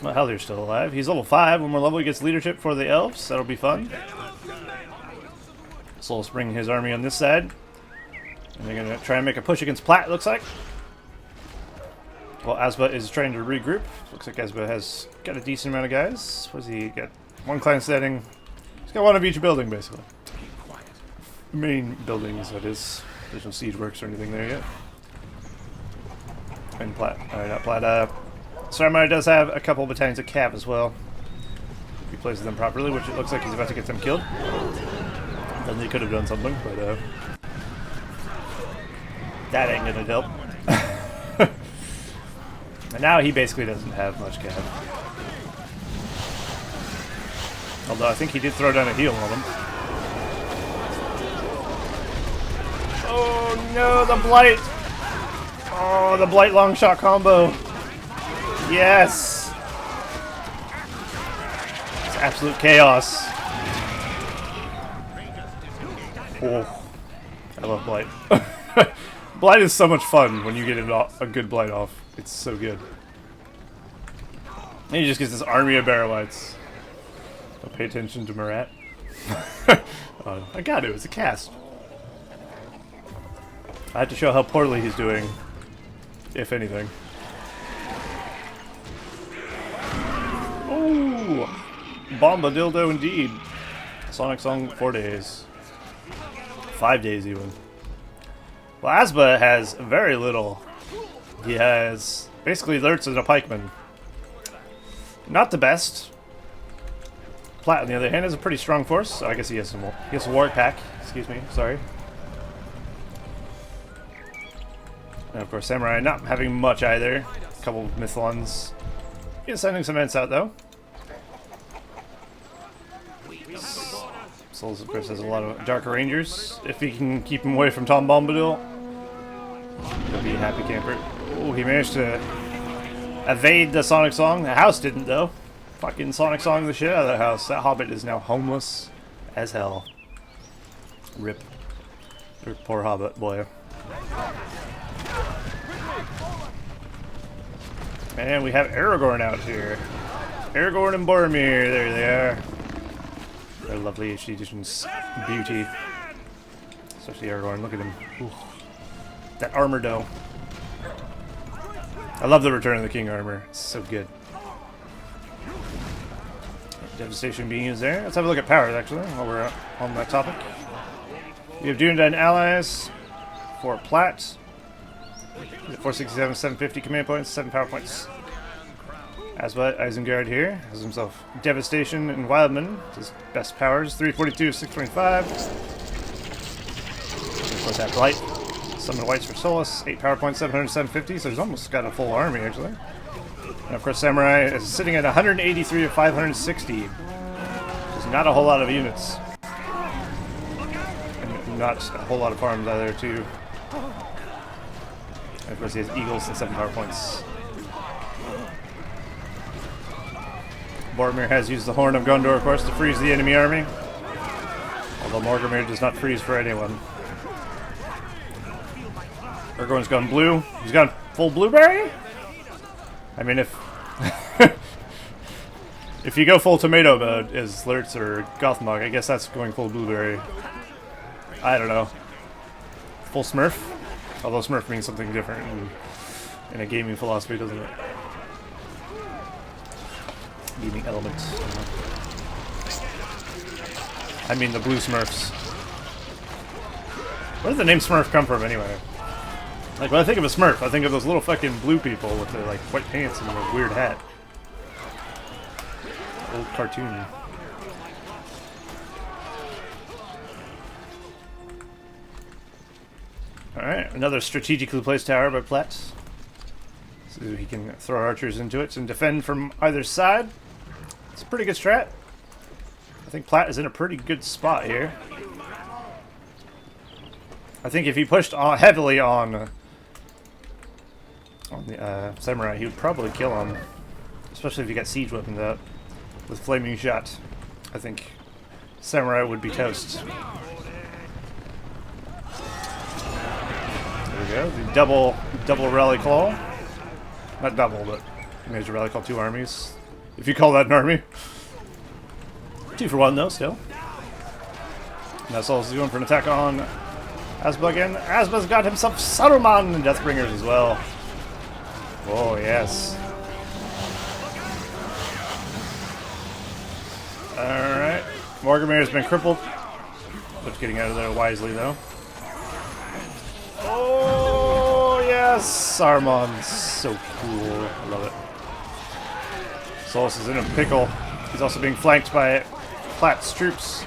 Well, Helier's still alive. He's level 5. One more level, he gets leadership for the elves. That'll be fun. Sol's bringing his army on this side. And they're going to try and make a push against Plat, it looks like. Well, Asba is trying to regroup. Looks like Asba has got a decent amount of guys. What does he got? One clan setting. He's got one of each building, basically. Main buildings, that is. There's no siege works or anything there yet. And Plat. Not Plat. Samurai does have a couple battalions of cav as well. If he places them properly, which it looks like he's about to get them killed. Then they could have done something, but that ain't gonna help. And now he basically doesn't have much cav. Although I think he did throw down a heal on him. Oh no, the Blight! Oh, the Blight long shot combo. Yes! It's absolute chaos. Oh, I love Blight. Blight is so much fun when you get a good Blight off. It's so good. And he just gets this army of Barrow-wights. Don't pay attention to Murat. I got it. It was a cast. I have to show how poorly he's doing, if anything. Ooh! Bomba dildo indeed. Sonic Song 4 days. 5 days even. Well, Asba has very little. He has basically alerts as a pikeman. Not the best. Plat, on the other hand, has a pretty strong force. So I guess he has some more. He has a war pack. Excuse me. Sorry. And of course, Samurai not having much either. A couple of Mythlons. He's sending some events out though. Souls, of course, has a lot of Dark Rangers. If he can keep him away from Tom Bombadil, he'll be a happy camper. Oh, he managed to evade the Sonic Song. The house didn't, though. Fucking Sonic Song the shit out of that house. That hobbit is now homeless as hell. Rip. Poor hobbit, boy. And we have Aragorn out here. Aragorn and Boromir, there they are. They're lovely HD edition's beauty. Especially Aragorn, look at him. Ooh. That armor though. I love the Return of the King armor. It's so good. Devastation being used there. Let's have a look at powers actually, while we're on that topic. We have Dunedain allies for Plat. 467, 750 command points, 7 power points. Asba Isengard here has himself Devastation and Wildman, his best powers, 342, 625. Of course, that Blight. Summon Whites for Solus, 8 power points, 700, 750, so he's almost got a full army actually. And of course, Samurai is sitting at 183 of 560. There's not a whole lot of units. And not a whole lot of farms either, too. And of course, he has Eagles and 7 power points. Boromir has used the Horn of Gondor, of course, to freeze the enemy army. Although Boromir does not freeze for anyone. Aragorn's gone blue. He's gone full blueberry? I mean, if... if you go full tomato mode as Lurtz or Gothmog, I guess that's going full blueberry. I don't know. Full Smurf? Although Smurf means something different in a gaming philosophy, doesn't it? Gaming element. I mean the blue Smurfs. Where did the name Smurf come from anyway? Like, when I think of a Smurf, I think of those little fucking blue people with their, like, white pants and a weird hat. Old cartoon. Alright, another strategically placed tower by Plat. So he can throw archers into it and defend from either side. It's a pretty good strat. I think Plat is in a pretty good spot here. I think if he pushed heavily on the samurai, he would probably kill him. Especially if he got siege weapons out with flaming shot. I think samurai would be toast. There we go. The double rally call. Not double, but major rally call 2 armies. If you call that an army. 2 for 1 though, still. Now Solus is going for an attack on Asba again. Asba's got himself Saruman and Deathbringers as well. Oh, yes. Alright. Morgamir has been crippled. But getting out of there wisely, though. Oh, yes! Saruman. So cool. I love it. Solus is in a pickle. He's also being flanked by Plat's troops.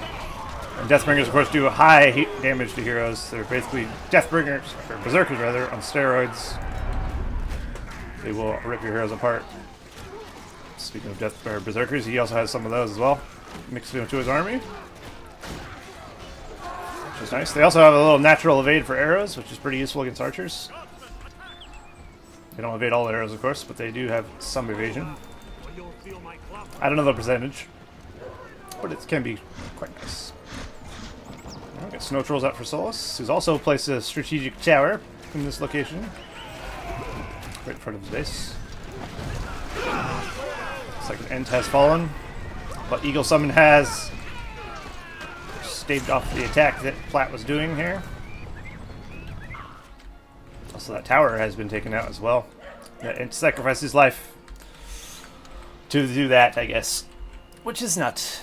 And Deathbringers, of course, do high damage to heroes. They're basically Deathbringers, or Berserkers rather, on steroids. They will rip your heroes apart. Speaking of Berserkers, he also has some of those as well, mixed into his army. Which is nice. They also have a little natural evade for arrows, which is pretty useful against archers. They don't evade all the arrows, of course, but they do have some evasion. I don't know the percentage, but it can be quite nice. I'll get Snow Trolls out for Solus, who's also placed a strategic tower in this location. Right in front of his base. Second Ent has fallen, but Eagle Summon has staved off the attack that Plat was doing here. Also, that tower has been taken out as well. Ent sacrificed his life to do that, I guess. Which is not...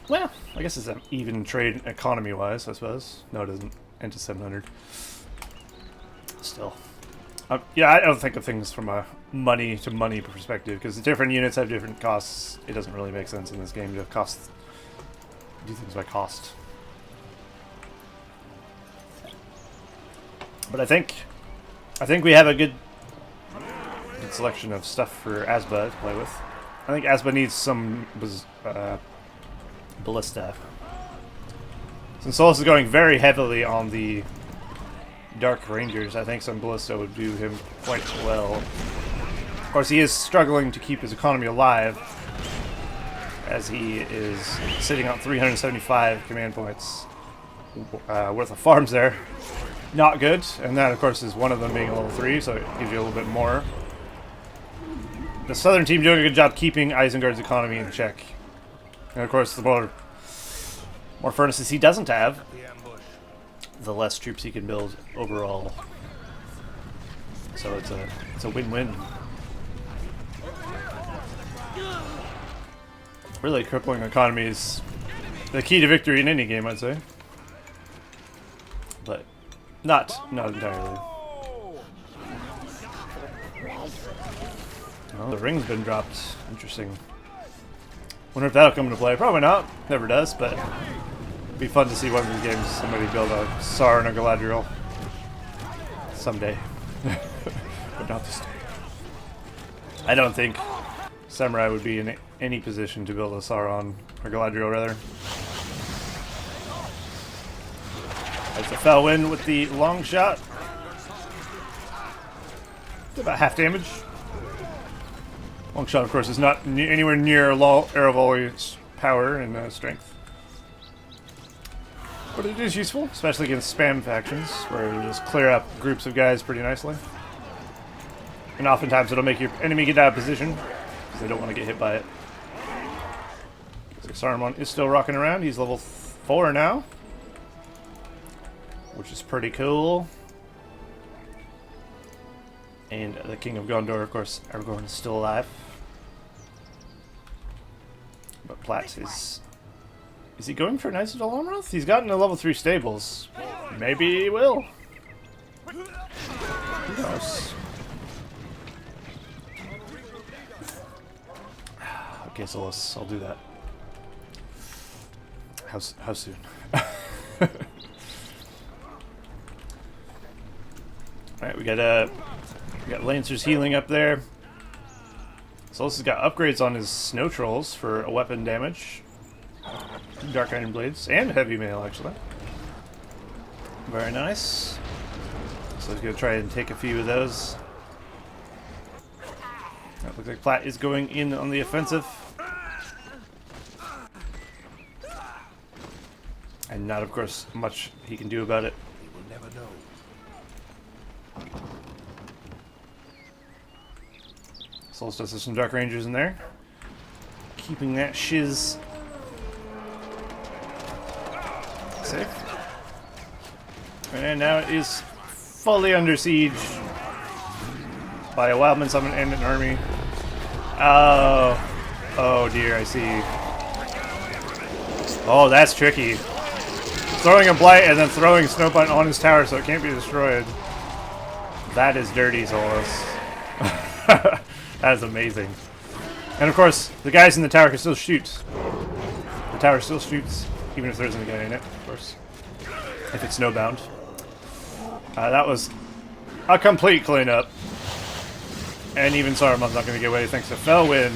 Well, I guess it's an even trade economy-wise, I suppose. No, it isn't. Ent is 700. Still. Yeah, I don't think of things from a money-to-money perspective, because the different units have different costs. It doesn't really make sense in this game to do things by cost. But I think we have a good selection of stuff for Asba to play with. I think Asba needs some ballista. Since Solus is going very heavily on the Dark Rangers, I think some ballista would do him quite well. Of course, he is struggling to keep his economy alive, as he is sitting on 375 command points worth of farms there. Not good, and that, of course, is one of them being a level 3, so it gives you a little bit more. The Southern team doing a good job keeping Isengard's economy in check. And, of course, the more furnaces he doesn't have, the less troops he can build overall. So it's a win-win. Really, crippling economy is the key to victory in any game, I'd say. But not entirely. Well, the ring's been dropped. Interesting. Wonder if that'll come into play. Probably not. Never does, but it'd be fun to see one of these games somebody build a Sar and a Galadriel. Someday. But not this time. I don't think Samurai would be in any position to build a Sauron, or Galadriel rather. That's a foul win with the long shot. About half damage. Long shot, of course, is not anywhere near Erevol's power and strength. But it is useful, especially against spam factions, where you just clear up groups of guys pretty nicely. And oftentimes it'll make your enemy get out of position, because they don't want to get hit by it. So Saruman is still rocking around. He's level 4 now, which is pretty cool. And the King of Gondor, of course, Aragorn is still alive. But Plat is... Is he going for Knights of the Almroth? He's gotten to level 3 stables. Maybe he will. Who knows? Okay, so I'll do that. How soon? Alright, we got Lancers healing up there. Solus has got upgrades on his snow trolls for a weapon damage. Dark Iron Blades, and Heavy Mail, actually. Very nice. So he's going to try and take a few of those. That looks like Plat is going in on the offensive. And not, of course, much he can do about it. We will never know. Solus does have some Dark Rangers in there. Keeping that shiz safe. And now it is fully under siege by a Wildman summon and an army. Oh dear, I see. Oh, that's tricky. Throwing a Blight and then throwing Snowblight on his tower so it can't be destroyed. That is dirty, Solus. That is amazing. And of course, the guys in the tower can still shoot. The tower still shoots, even if there isn't a guy in it, of course. If it's snowbound. That was a complete cleanup. And even Saruman's not going to get away thanks to Fellwind.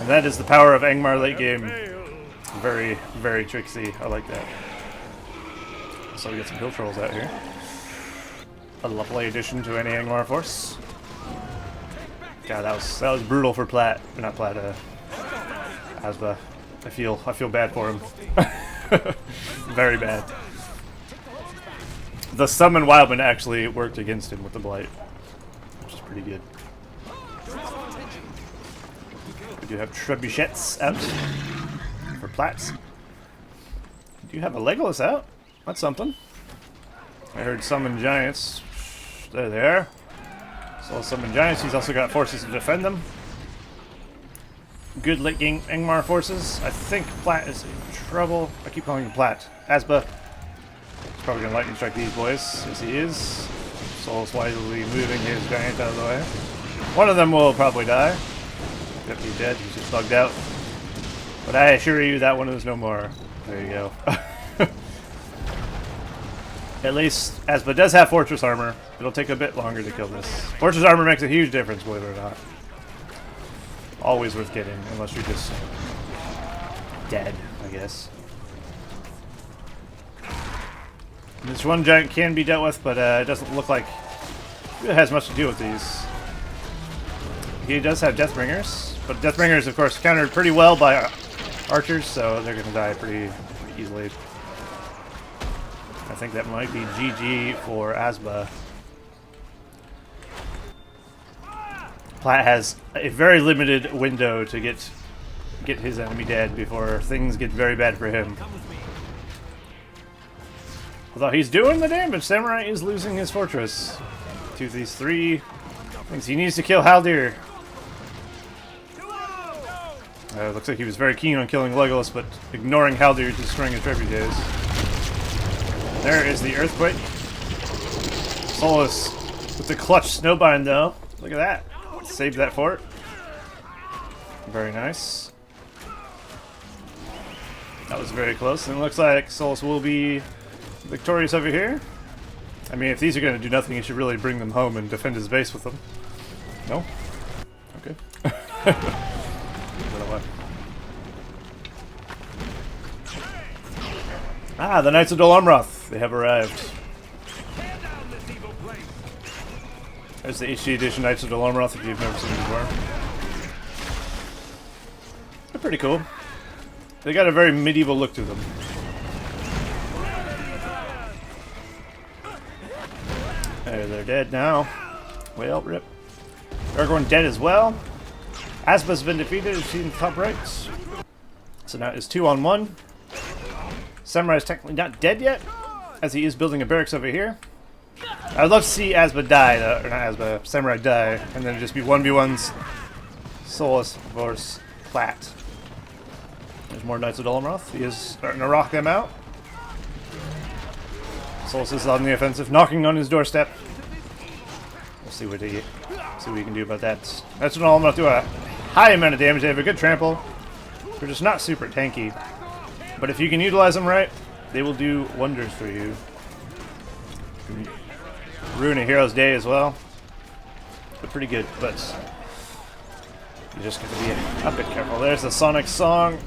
And that is the power of Angmar late game. Very, very tricksy. I like that. So we get some hill trolls out here. A lovely addition to any Angmar force. God, that was brutal for Plat. Not Plat, Asba. I feel bad for him. Very bad. The summon Wildman actually worked against him with the Blight, which is pretty good. We do have trebuchets out for Plats. We do have a Legolas out. That's something. I heard summon giants. There they are. So summon giants. He's also got forces to defend them. Good late game Angmar forces. I think Plat is in trouble. I keep calling him Plat. Asba. He's probably going to lightning strike these boys. Yes, he is. Sol's wisely moving his giant out of the way. One of them will probably die. Yep, he's dead. He's just bugged out. But I assure you that one is no more. There you go. At least Asba does have fortress armor. It'll take a bit longer to kill this. Fortress armor makes a huge difference, believe it or not. Always worth getting, unless you're just dead, I guess. This one giant can be dealt with, but it doesn't look like it really has much to do with these. He does have Deathbringers, but Deathbringers, of course, countered pretty well by archers, so they're going to die pretty easily. I think that might be GG for Asba. Plat has a very limited window to get his enemy dead before things get very bad for him. Although he's doing the damage, Samurai is losing his fortress. 2 of these 3 things. He needs to kill Haldir. Looks like he was very keen on killing Legolas, but ignoring Haldir, destroying his trebuchets. There is the earthquake. Solus with the clutch snowbind, though. Look at that. Saved that fort. Very nice. That was very close, and it looks like Solus will be victorious over here. I mean, if these are going to do nothing, he should really bring them home and defend his base with them. No? Okay. Ah, the Knights of Dol Amroth. They have arrived. There's the HD edition Knights of Dol Amroth if you've never seen it before. They're pretty cool. They got a very medieval look to them. There, they're dead now. Well, rip. Aragorn dead as well. Asba's been defeated, as seen in the top right. So now it's 2-on-1. Samurai's technically not dead yet, as he is building a barracks over here. I'd love to see Asba die, though, or not Asba, Samurai die, and then it'd just be 1v1s. Solus versus Plat. There's more Knights of Dolomroth. He is starting to rock them out. Solus is on the offensive, knocking on his doorstep. We'll see what he can do about that. Knights of Dolomroth do a high amount of damage. They have a good trample. They're just not super tanky. But if you can utilize them right, they will do wonders for you. Ruin a hero's day as well. They're pretty good, but you just got to be a bit careful. There's the Sonic song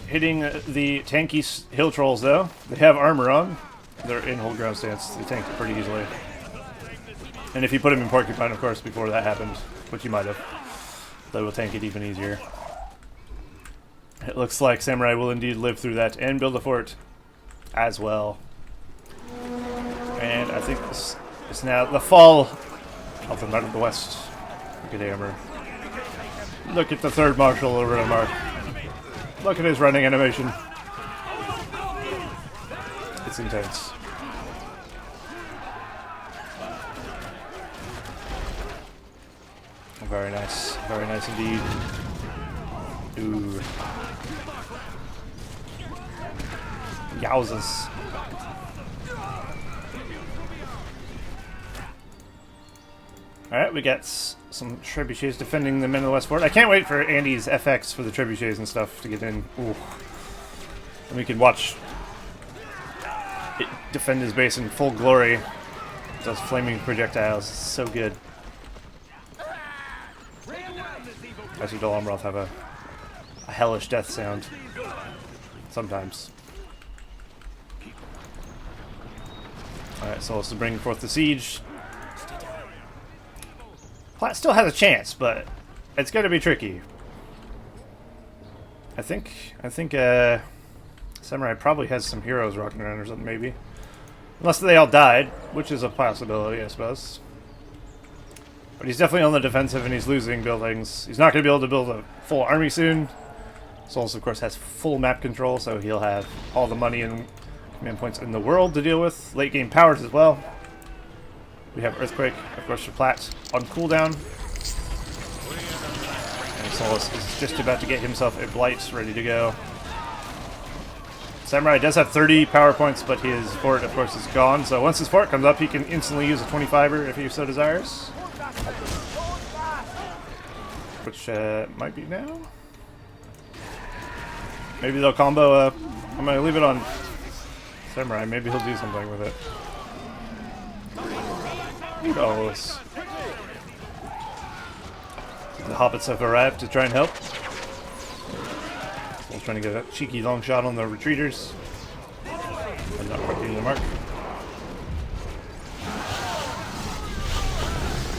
hitting the tanky hill trolls, though. They have armor on. They're in hold ground stance. They tank it pretty easily. And if you put them in Porcupine, of course, before that happened, which you might have, they will tank it even easier. It looks like Samurai will indeed live through that and build a fort as well. And I think this is now the fall of the Mountain of the West. Look at Hammer. Look at the third marshal over at Mark. Look at his running animation. It's intense. Very nice. Very nice indeed. Ooh. Yowzas. Alright, we got some trebuchets defending the Men of the West Fort. I can't wait for Andy's FX for the trebuchets and stuff to get in. Ooh. And we can watch it defend his base in full glory. Those flaming projectiles. It's so good. I see Dolomroth have a hellish death sound. Sometimes. Alright, so let's bring forth the siege. Plat still has a chance, but it's going to be tricky. I think Samurai probably has some heroes rocking around or something, maybe. Unless they all died, which is a possibility, I suppose. But he's definitely on the defensive and he's losing buildings. He's not going to be able to build a full army soon. Solus, of course, has full map control, so he'll have all the money and command points in the world to deal with. Late game powers as well. We have Earthquake, of course, for Plat on cooldown. And Solus is just about to get himself a Blight ready to go. Samurai does have 30 power points, but his fort, of course, is gone. So once his fort comes up, he can instantly use a 25er if he so desires. Which might be now. Maybe they'll combo. I'm going to leave it on Samurai. Maybe he'll do something with it. Oh, the hobbits have arrived to try and help. We're trying to get a cheeky long shot on the retreaters. I'm not quite hitting the mark.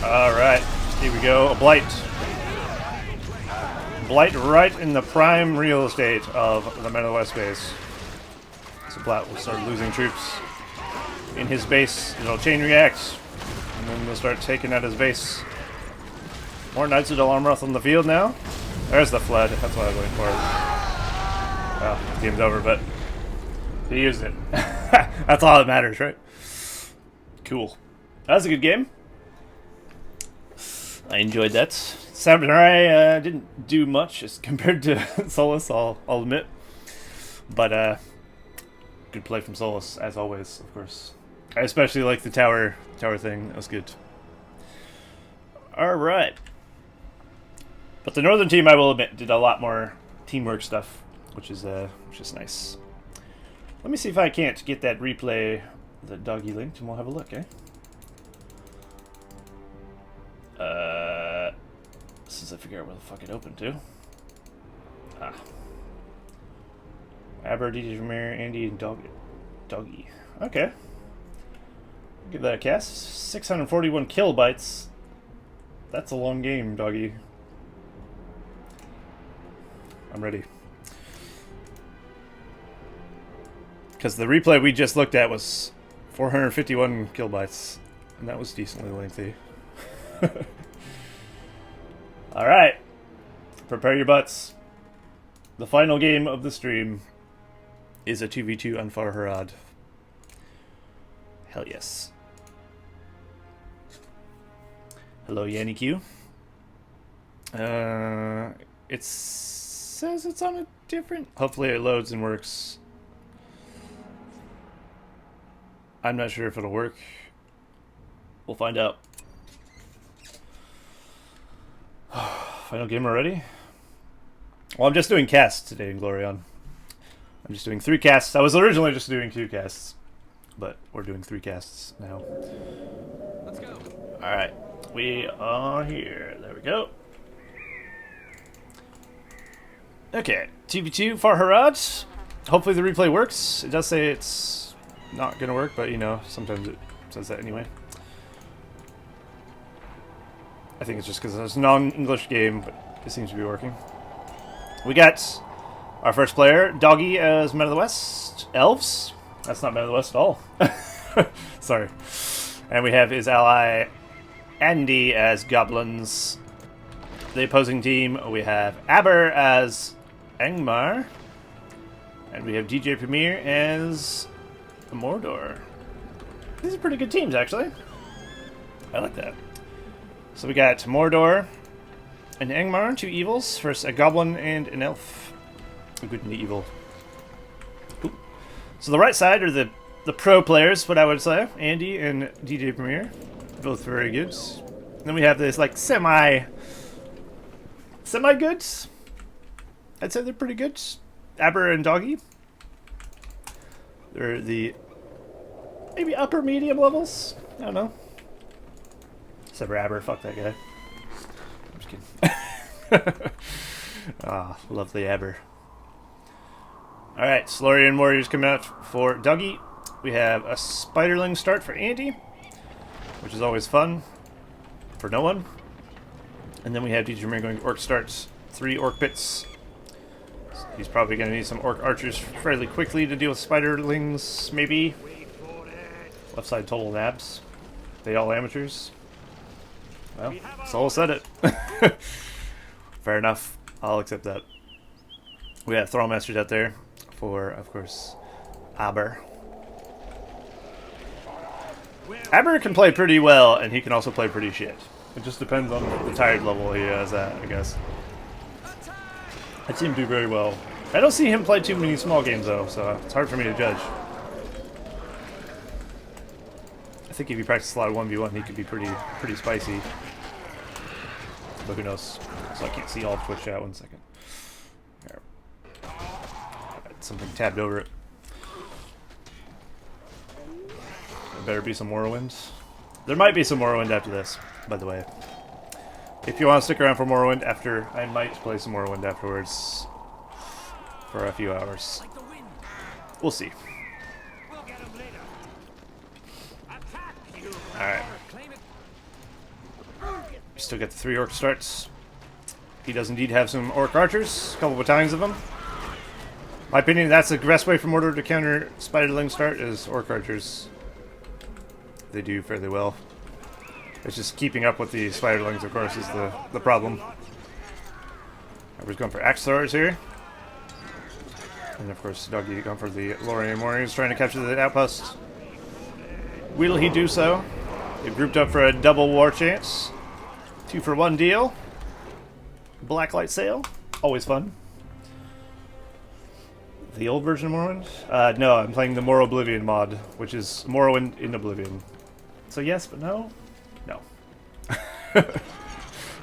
Alright, here we go. A Blight. Blight right in the prime real estate of the Men of the West base. So Plat will start losing troops in his base. It'll chain react. And then we'll start taking out his base. More Knights of Dolomroth on the field now. There's the flood. That's what I was waiting for. Well, game's over, but he used it. That's all that matters, right? Cool. That was a good game. I enjoyed that. Samurai didn't do much as compared to Solus, I'll admit. But good play from Solus, as always, of course. I especially like the tower thing. That was good. Alright. But the northern team, I will admit, did a lot more teamwork stuff, which is nice. Let me see if I can't get that replay, the Dogi linked, and we'll have a look, eh? Since I figure out where the fuck it opened to. Ah. Aber, DJ Vermeer, Andy, and Dogi. Okay. Give that a cast. 641 kilobytes. That's a long game, Doggy. I'm ready. Because the replay we just looked at was 451 kilobytes, and that was decently lengthy. Alright. Prepare your butts. The final game of the stream is a 2v2 on Farharad. Hell yes. Hello, Yanni Q. It says it's on a different... Hopefully it loads and works. I'm not sure if it'll work. We'll find out. Final game already? Well, I'm just doing casts today in Glorion. I'm just doing 3 casts. I was originally just doing 2 casts, but we're doing 3 casts now. Let's go. Alright, we are here. There we go. Okay, TV2, Farharad. Hopefully the replay works. It does say it's not going to work, but you know, sometimes it says that anyway. I think it's just because it's a non-English game, but it seems to be working. We got our first player, Dogi as Men of the West. Elves? That's not Men of the West at all. Sorry. And we have his ally, Andy, as Goblins. The opposing team, we have Aber as Angmar. And we have DJ Premier as Mordor. These are pretty good teams, actually. I like that. So we got Mordor and Angmar, 2 evils. First, a goblin and an elf. A good and the evil. Ooh. So the right side are the pro players, what I would say. Andy and DJ Premier. Both very good. And then we have this, like, semi-good. I'd say they're pretty good. Aber and Dogi. They're the maybe upper medium levels. I don't know. Except for Aber, fuck that guy. I'm just kidding. Ah, lovely Aber. Alright, Solarian Warriors coming out for Dogi. We have a Spiderling start for Andy, which is always fun for no one. And then we have DJ Mir going Orc starts, 3 Orc Pits. So he's probably going to need some Orc Archers fairly quickly to deal with Spiderlings, maybe. Left side total nabs. They all amateurs. Well, Soul said it. Fair enough. I'll accept that. We have Thrallmasters out there for, of course, Aber. Aber can play pretty well, and he can also play pretty shit. It just depends on the tired level he is at, I guess. I see him do very well. I don't see him play too many small games, though, so it's hard for me to judge. I think if you practice a lot of 1v1, he could be pretty spicy. But who knows? So I can't see all of Twitch chat. 1 second. There. Got something tabbed over it. There better be some Morrowind. There might be some Morrowind after this, by the way. If you want to stick around for Morrowind after, I might play some Morrowind afterwards for a few hours. We'll see. Alright. We still got the 3 Orc starts. He does indeed have some Orc Archers, a couple battalions of them. My opinion, that's the best way for Mordor to counter Spiderling start is Orc Archers. They do fairly well. It's just keeping up with the Spiderlings, of course, is the problem. Everybody's going for Axe Throwers here. And of course, Dogi going for the Lorien Warriors, trying to capture the outpost. Will he do so? They've grouped up for a double war chance. 2-for-1 deal. Blacklight sale. Always fun. The old version of Morrowind? No, I'm playing the More Oblivion mod, which is Morrowind in Oblivion. So yes, but no? No.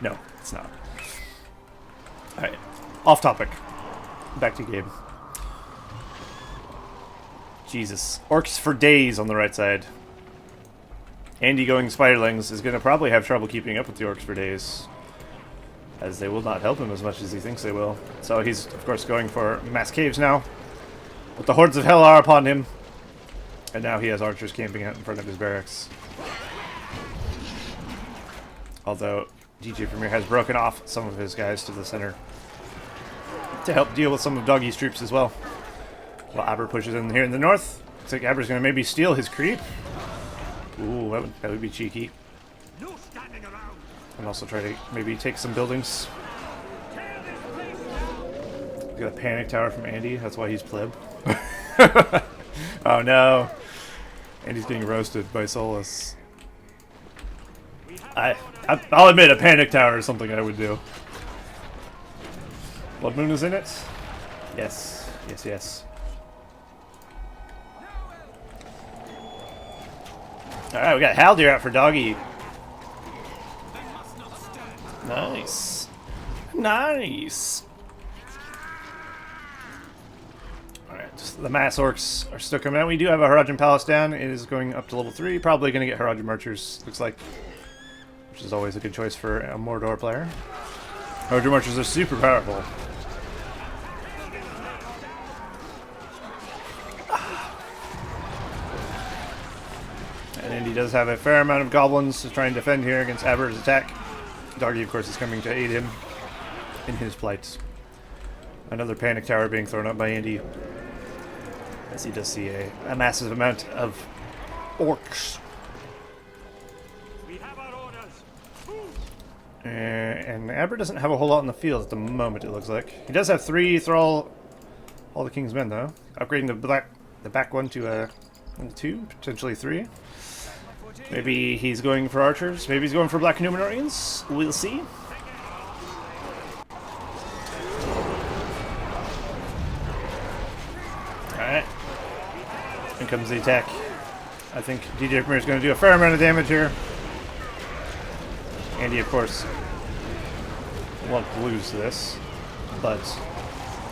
No, it's not. Alright. Off topic. Back to game. Jesus. Orcs for days on the right side. Andy going Spiderlings is going to probably have trouble keeping up with the Orcs for days, as they will not help him as much as he thinks they will. So he's, of course, going for mass caves now. But the hordes of hell are upon him. And now he has archers camping out in front of his barracks. Although DJ Premier has broken off some of his guys to the center. to help deal with some of Dogi's troops as well. While Aber pushes in here in the north. Looks like Aber's going to maybe steal his creep. Ooh, that would be cheeky. And also try to maybe take some buildings. We got a panic tower from Andy. That's why he's pleb. Oh no. Andy's getting roasted by Solus. I'll admit a panic tower is something I would do. Blood Moon is in it? Yes. Yes, yes. Alright, we got Haldir out for Dogi. Nice. Nice. Alright, the mass orcs are still coming out. We do have a Haradrim Palace down. It is going up to level 3. Probably going to get Haradrim Archers, looks like. Which is always a good choice for a Mordor player. Haradrim Archers are super powerful. And Indy does have a fair amount of goblins to try and defend here against Aber's attack. Dogi, of course, is coming to aid him in his plight. Another panic tower being thrown up by Andy, as he does see a massive amount of orcs. We have our orders. And Aber doesn't have a whole lot in the field at the moment, it looks like. He does have 3 Thrall, all the King's Men, though. Upgrading the back one to 2, potentially 3. Maybe he's going for archers. Maybe he's going for Black Numenorians. We'll see. Alright. Here comes the attack. I think DJ Premier is going to do a fair amount of damage here. Andy, of course, won't lose this, but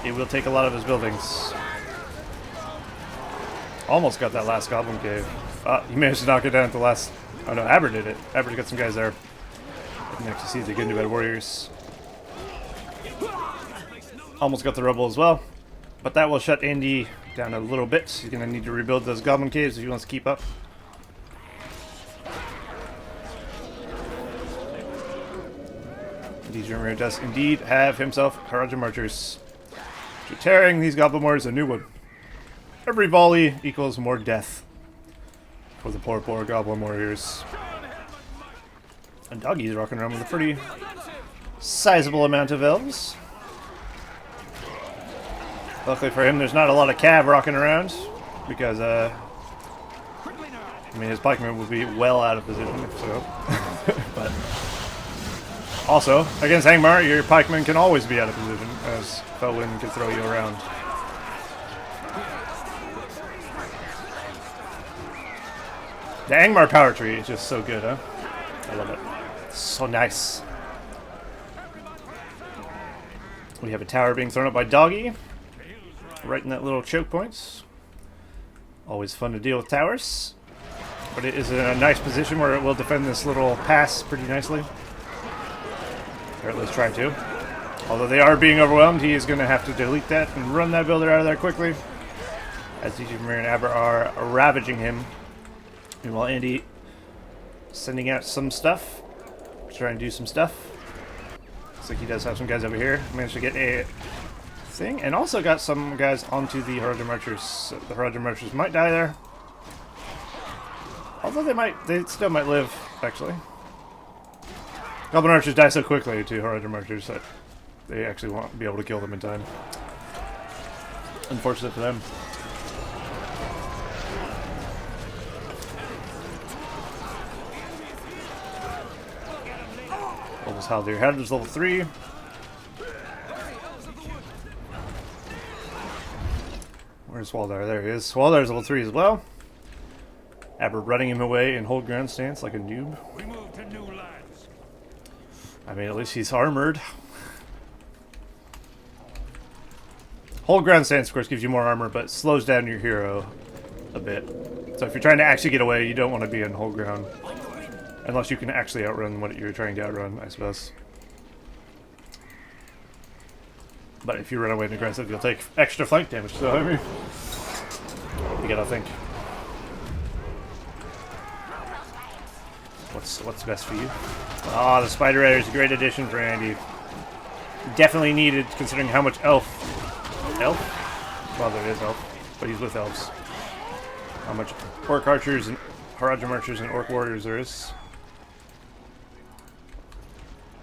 it will take a lot of his buildings. Almost got that last Goblin Cave. He managed to knock it down at the last... Oh no, Aber did it. Aber got some guys there. You can actually see the good bad warriors. Almost got the rubble as well. But that will shut Andy down a little bit. He's going to need to rebuild those Goblin Caves if he wants to keep up. DJ Ramiro does indeed have himself Haradrim Archers. So tearing these Goblin Warriors a new one. Every volley equals more death for the poor Goblin Warriors. And Dogi's rocking around with a pretty sizable amount of elves. Luckily for him, there's not a lot of cav rocking around, because, I mean, his pikemen would be well out of position if so. But also, against Angmar, your pikemen can always be out of position, as Felwyn can throw you around. The Angmar power tree is just so good, huh? I love it. So nice. We have a tower being thrown up by Dogi. Right in that little choke point. Always fun to deal with towers. But it is in a nice position where it will defend this little pass pretty nicely. Or at least try to. Although they are being overwhelmed, he is going to have to delete that and run that builder out of there quickly. As DJ Premier and Aber are ravaging him. Meanwhile, Andy sending out some stuff. Trying to do some stuff. Looks like he does have some guys over here. Managed to get a thing. And also got some guys onto the Haradrim Archers. So the Haradrim Archers might die there. Although they still might live, actually. Goblin Archers die so quickly to Haradrim Archers that they actually won't be able to kill them in time. Unfortunate for them. Almost Haldir. Haldir's level 3. Where's Swaldar? There he is. Swaldar's level 3 as well. Aber running him away in hold ground stance like a noob. We move to new lands. I mean, at least he's armored. Hold ground stance, of course, gives you more armor, but slows down your hero a bit. So if you're trying to actually get away, you don't want to be in hold ground. Unless you can actually outrun what you're trying to outrun, I suppose. But if you run away and aggressive, you'll take extra flank damage. So, I mean, you gotta think. What's best for you? Ah, the Spider Rider is a great addition for Andy. Definitely needed, considering how much elf? Well, there is elf, but he's with elves. How much orc archers and Haradrim archers and orc warriors there is.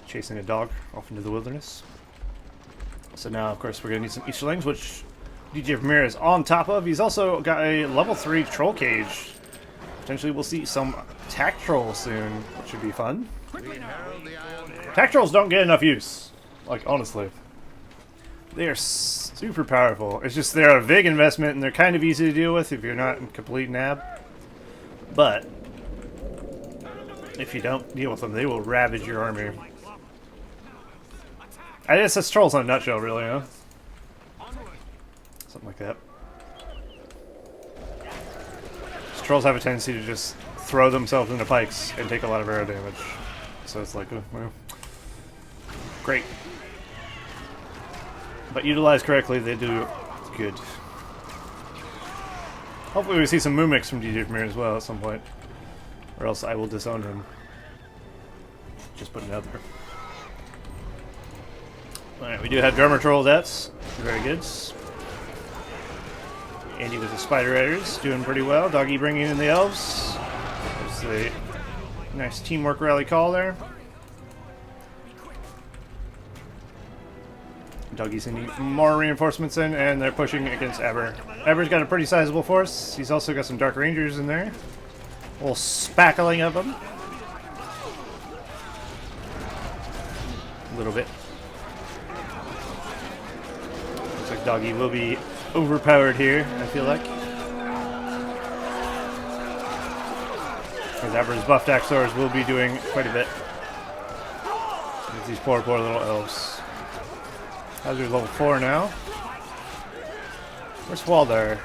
Chasing a dog off into the wilderness. So now, of course, we're going to need some Easterlings, which DJ Premier is on top of. He's also got a level 3 troll cage. Potentially we'll see some tack trolls soon, which should be fun. Tack trolls don't get enough use. Like, honestly. They are super powerful. It's just they're a big investment, and they're kind of easy to deal with if you're not in complete nab. But if you don't deal with them, they will ravage your army. I guess that's trolls in a nutshell, really, huh? Something like that. Trolls have a tendency to just throw themselves into pikes and take a lot of arrow damage. So it's like, well, great. But utilized correctly, they do good. Hopefully we see some Moomix from DJ Premier as well at some point. Or else I will disown him. Just putting it out there. Alright, we do have Drummer Trolls, that's very good. Andy with the Spider Riders, doing pretty well. Dogi bringing in the elves. There's a nice teamwork rally call there. Dogi's sending more reinforcements in, and they're pushing against Aber. Aber's got a pretty sizable force. He's also got some Dark Rangers in there. A little spackling of them. A little bit. Looks like Dogi will be overpowered here, I feel like. Because Aber's buffed Axors will be doing quite a bit. With these poor little elves. Hazard's level 4 now. Where's Waldar?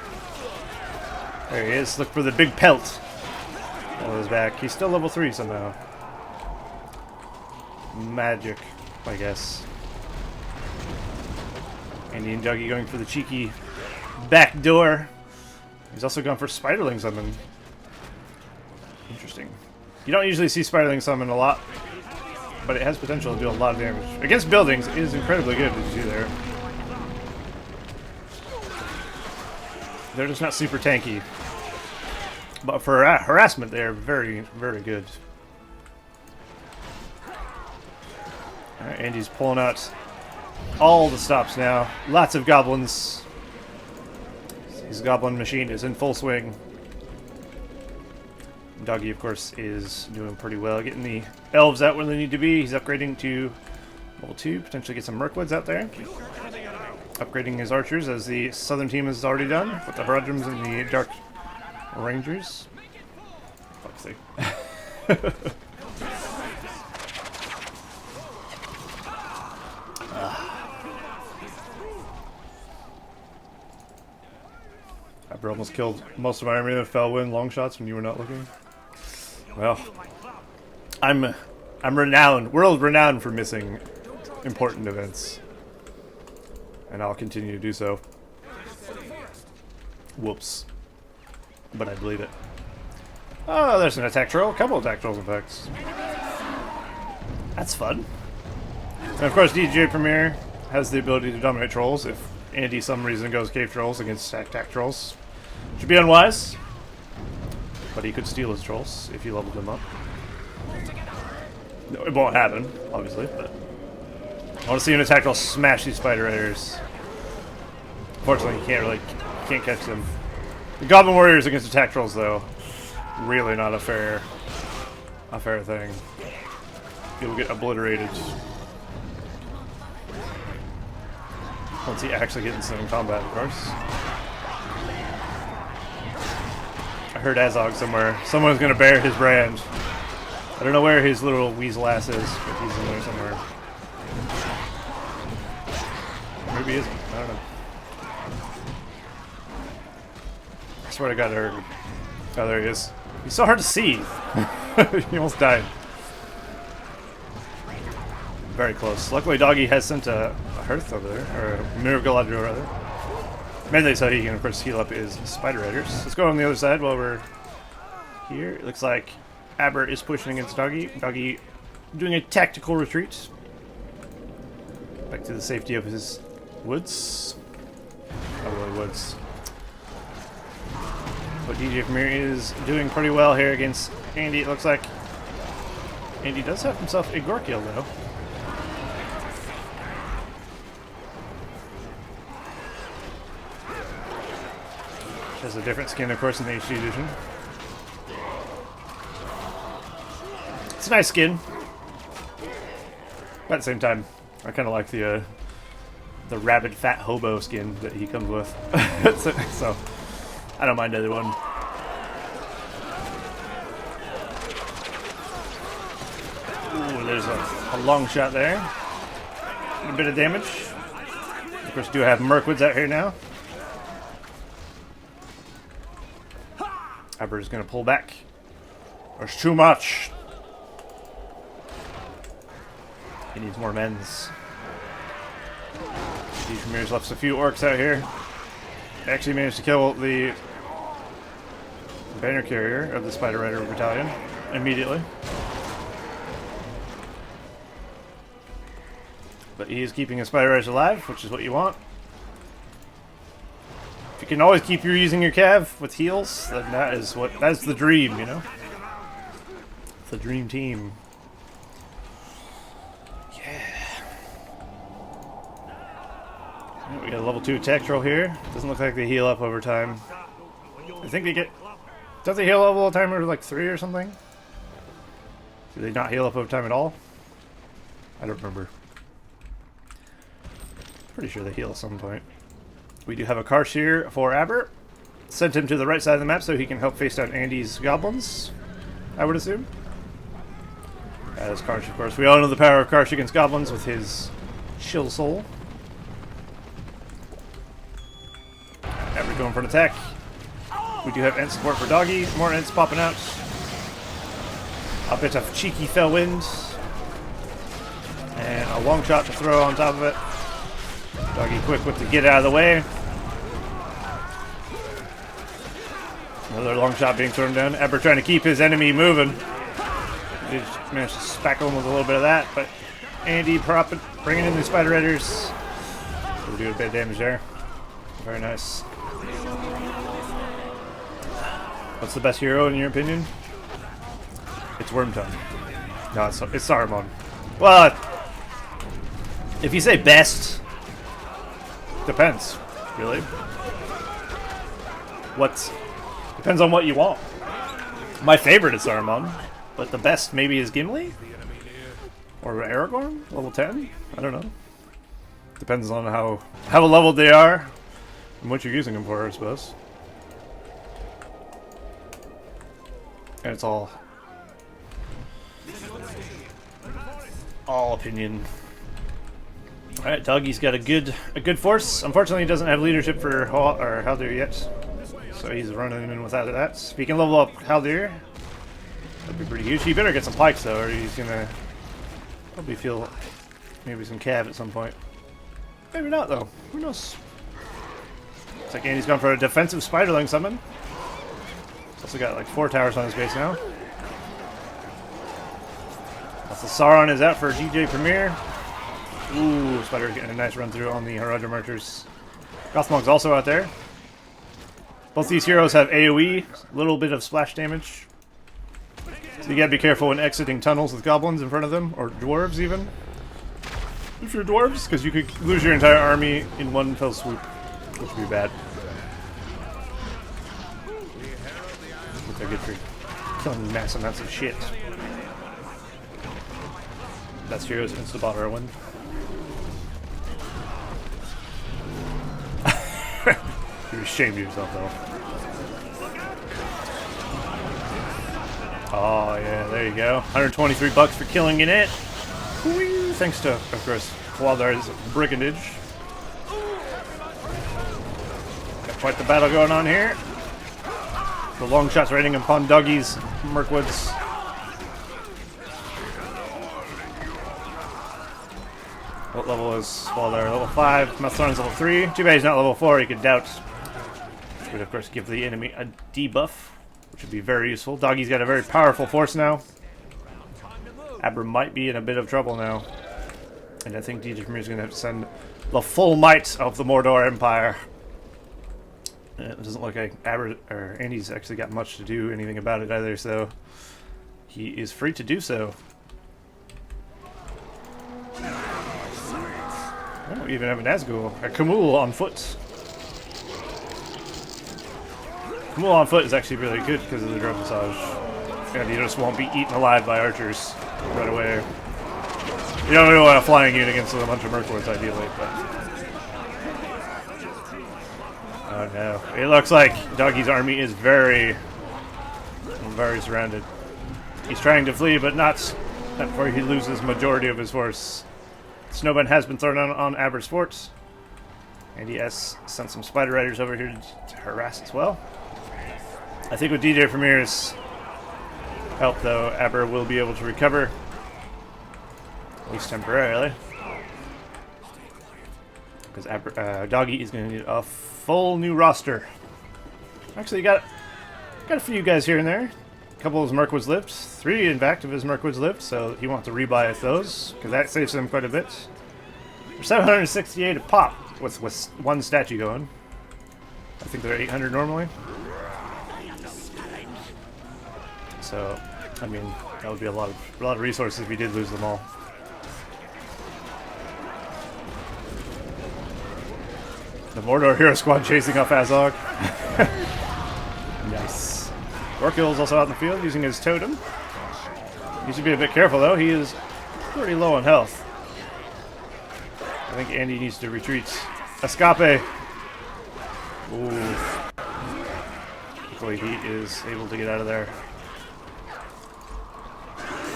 There he is. Look for the big pelt. On his back. He's still level 3 somehow. Magic, I guess. Andy and Dogi going for the cheeky back door. He's also gone for Spiderling Summon. Interesting. You don't usually see Spiderling Summon a lot, but it has potential to do a lot of damage. Against buildings, it is incredibly good, as you see there. They're just not super tanky. But for harassment, they are very, very good. Alright, Andy's pulling out all the stops now. Lots of goblins. His goblin machine is in full swing. Dogi, of course, is doing pretty well, getting the elves out where they need to be. He's upgrading to level 2, potentially get some Mirkwoods out there. Upgrading his archers, as the southern team has already done, with the Haradrims and the Dark Rangers. Fuck's sake. I almost killed most of my army with Felwyn long shots when you were not looking. Well, I'm renowned, world renowned for missing important events, and I'll continue to do so. Whoops, but I believe it. Oh, there's an attack troll, a couple attack trolls in fact. That's fun. And of course, DJ Premier has the ability to dominate trolls if Andy some reason goes cave trolls against attack trolls. Should be unwise, but he could steal his trolls if he leveled them up. No, it won't happen, obviously, but I want to see an attack troll smash these Spider Riders. Unfortunately, you can't catch them. The Goblin Warriors against attack trolls, though, really not a fair thing. You'll get obliterated once he actually gets in combat, of course. I heard Azog somewhere. Someone's gonna bear his brand. I don't know where his little weasel ass is, but he's in there somewhere. Maybe he isn't. I don't know. I swear to God, I heard him. Oh, there he is. He's so hard to see. He almost died. Very close. Luckily, Dogi has sent a Hearth over there, or a Miracle Galadriel, rather. Mainly so he can, of course, heal up his Spider Riders. Let's go on the other side while we're here. It looks like Aber is pushing against Dogi. Dogi doing a tactical retreat. Back to the safety of his woods. Not really woods. But DJ Premier is doing pretty well here against Andy, it looks like. Andy does have himself a gore kill, though. Has a different skin, of course, in the HD edition. It's a nice skin. But at the same time, I kind of like the rabid fat hobo skin that he comes with. So I don't mind either one. Ooh, there's a long shot there. A bit of damage. Of course, do have Mirkwoods out here now. Asba is going to pull back. There's too much. He needs more men's. D. Premier's left a few orcs out here. Actually managed to kill the banner carrier of the Spider Rider Battalion immediately. But he is keeping his Spider Riders alive, which is what you want. If you can always keep using your Cav with heals, then that's the dream, you know? It's the dream team. We got a level 2 attack troll here. Doesn't look like they heal up over time. I think they get... Don't they heal up all the time or like 3 or something? Do they not heal up over time at all? I don't remember. Pretty sure they heal at some point. We do have a Karsh here for Asba. Sent him to the right side of the map so he can help face down Andy's goblins, I would assume. That is Karsh, of course. We all know the power of Karsh against goblins with his Chill Soul. Asba going for an attack. We do have Ent support for Dogi. More Ents popping out. A bit of cheeky fell wind. And a long shot to throw on top of it. Dogi quick with the get out of the way. Another long shot being thrown down. Asba trying to keep his enemy moving. He managed to spackle him with a little bit of that, but Andy bringing in the Spider Riders. We're doing a bit of damage there. Very nice. What's the best hero in your opinion? It's Wormtongue. No, it's Saruman. Well, if you say best, depends, really. Depends on what you want. My favorite is Saruman, but the best maybe is Gimli? Or Aragorn? Level 10? I don't know. Depends on how leveled they are and what you're using them for, I suppose. And it's all opinion. Alright, Dogi's got a good force. Unfortunately, he doesn't have leadership for Haldir yet. So he's running in without that. If he can level up Haldir, that'd be pretty huge. He better get some pikes though, or he's gonna probably feel maybe some cav at some point. Maybe not though. Who knows? Looks like Andy's gone for a defensive spiderling summon. He's also got like 4 towers on his base now. Also, Sauron is out for DJ Premier. Ooh, Spider's getting a nice run through on the Haradrim archers. Gothmog's also out there. Both these heroes have AoE, a little bit of splash damage. So you gotta be careful when exiting tunnels with goblins in front of them, or dwarves even. If you're dwarves, because you could lose your entire army in one fell swoop, which would be bad. But they're good for killing massive amounts of shit. Best heroes insta-bot Irwin. You're ashamed of yourself, though. Oh, yeah, there you go. 123 bucks for killing in it. Whee! Thanks to, of course, Waldar's brigandage. Got quite the battle going on here. The long shots raining upon Dogi's Mirkwoods. What level is Waldar? Level 5. Mathron's level 3. Too bad he's not level 4. He could doubt. Which would, of course, give the enemy a debuff, which would be very useful. Dogi's got a very powerful force now. Asba might be in a bit of trouble now. And I think DJ Premier's going to have to send the full might of the Mordor Empire. It doesn't look like Andy's actually got much to do anything about it either, so he is free to do so. Oh, we even have an Nazgul, a Kamul on foot. Kamul on foot is actually really good because of the drone massage. And you just won't be eaten alive by archers right away. You don't really want a flying unit against a bunch of Merklords ideally, but... Oh no. It looks like Dogi's army is very surrounded. He's trying to flee, but not before he loses majority of his force. Snowband has been thrown on Aber's forts. And he has sent some Spider Riders over here to harass as well. I think with DJ Premier's help, though, Aber will be able to recover. At least temporarily. Because Dogi is going to need a full new roster. Actually, got a few guys here and there. A couple of his Mirkwoods lived. 3, in fact, of his Mirkwoods lived, so he wants to rebuy those, because that saves him quite a bit. They're 768 a pop with one statue going. I think they're 800 normally. So, I mean, that would be a lot of resources if he did lose them all. The Mordor Hero Squad chasing off Azog. Nice. Gorkil is also out in the field using his totem. He should be a bit careful though, he is pretty low on health. I think Andy needs to retreat. Escape! Ooh. Luckily he is able to get out of there.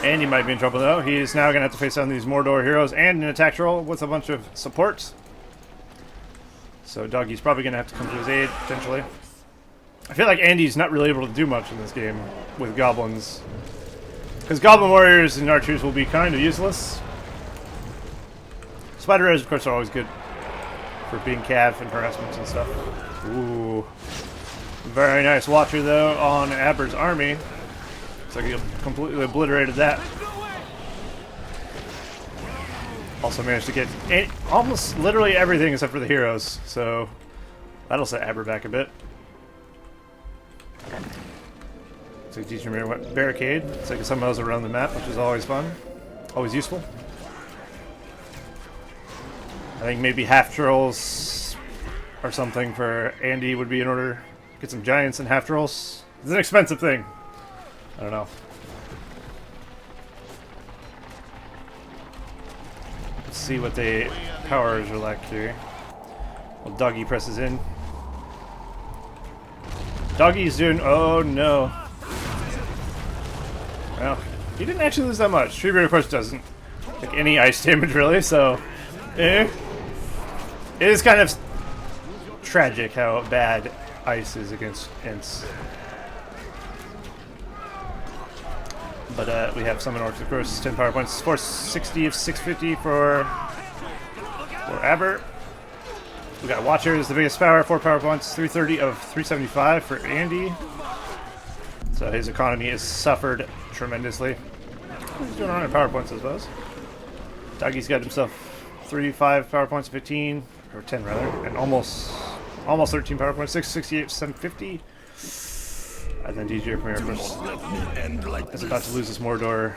Andy might be in trouble though. He is now going to have to face down these Mordor heroes and an attack roll with a bunch of support. So Dogi's probably going to have to come to his aid, potentially. I feel like Andy's not really able to do much in this game with goblins. Because goblin warriors and archers will be kind of useless. Spider Riders, of course, are always good for being cav and harassments and stuff. Ooh. Very nice watcher, though, on Aber's army. Looks like he completely obliterated that. Also managed to get almost literally everything except for the heroes, so that'll set Aber back a bit. So DJ Premier went barricade, so you can somehow around the map, which is always fun, always useful. I think maybe half trolls or something for Andy would be in order to get some giants and half trolls. It's an expensive thing. I don't know. Let's see what the powers are like here. Well, Dogi presses in. Dogi's doing... Oh, no. Well, he didn't actually lose that much. Treebeard, of course, doesn't take any ice damage, really, so... It is kind of tragic how bad ice is against Ents. But we have Summon Orcs, of course, 10 power points, 460 of 650 for Aber. We got Watchers, the biggest power, 4 power points, 330 of 375 for Andy. So his economy has suffered tremendously. He's doing 100 power points, I suppose. Dogi's got himself 35 power points, 15, or 10 rather, and almost 13 power points, 668, 750. And then DJ Premier, of course, is about to lose his Mordor.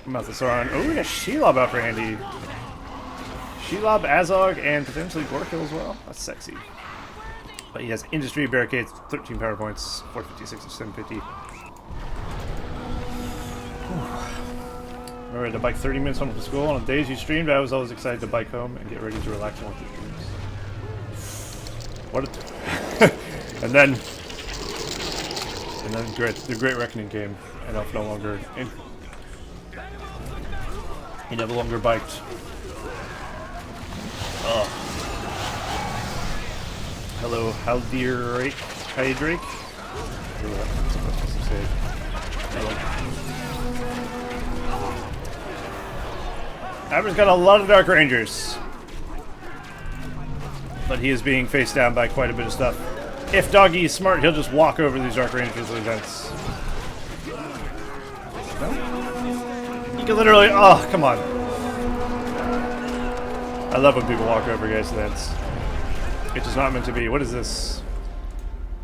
Mouth of Sauron. Oh, we got Shelob out for Andy. Shelob, Azog, and potentially Gorkil as well. That's sexy. But he has Industry, Barricades, 13 power points, 456 of 750. Remember to bike 30 minutes home from school. On the days you streamed, I was always excited to bike home and get ready to relax and watch your streams. What a... And then the Great Reckoning came, and Elf no longer... He no longer biked. Oh. Hello, Haldirake. Hydrake? Aber's got a lot of Dark Rangers. But he is being faced down by quite a bit of stuff. If Dogi is smart, he'll just walk over these Dark Rangers with events. You can literally... Oh, come on. I love when people walk over guys, so that's... It is not meant to be. What is this?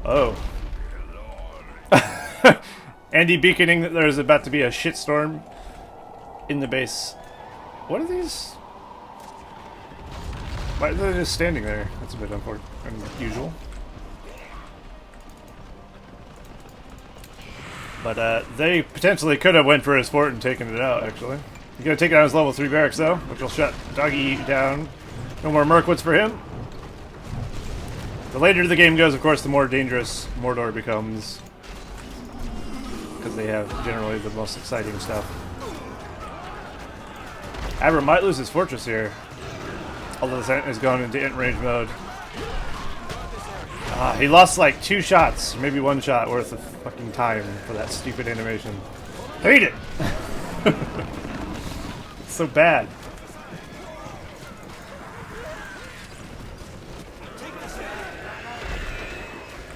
Oh. Andy beaconing that there's about to be a shitstorm in the base. What are these? Why are they just standing there? That's a bit unusual. But they potentially could have went for his fort and taken it out, actually. He's going to take it out his level 3 barracks, though, which will shut Dogi down. No more Mirkwoods for him. The later the game goes, of course, the more dangerous Mordor becomes. Because they have generally the most exciting stuff. Abra might lose his fortress here. Although the Sentinel has gone into int range mode. He lost like 2 shots, maybe 1 shot worth of fucking time for that stupid animation. Hate it! It's so bad.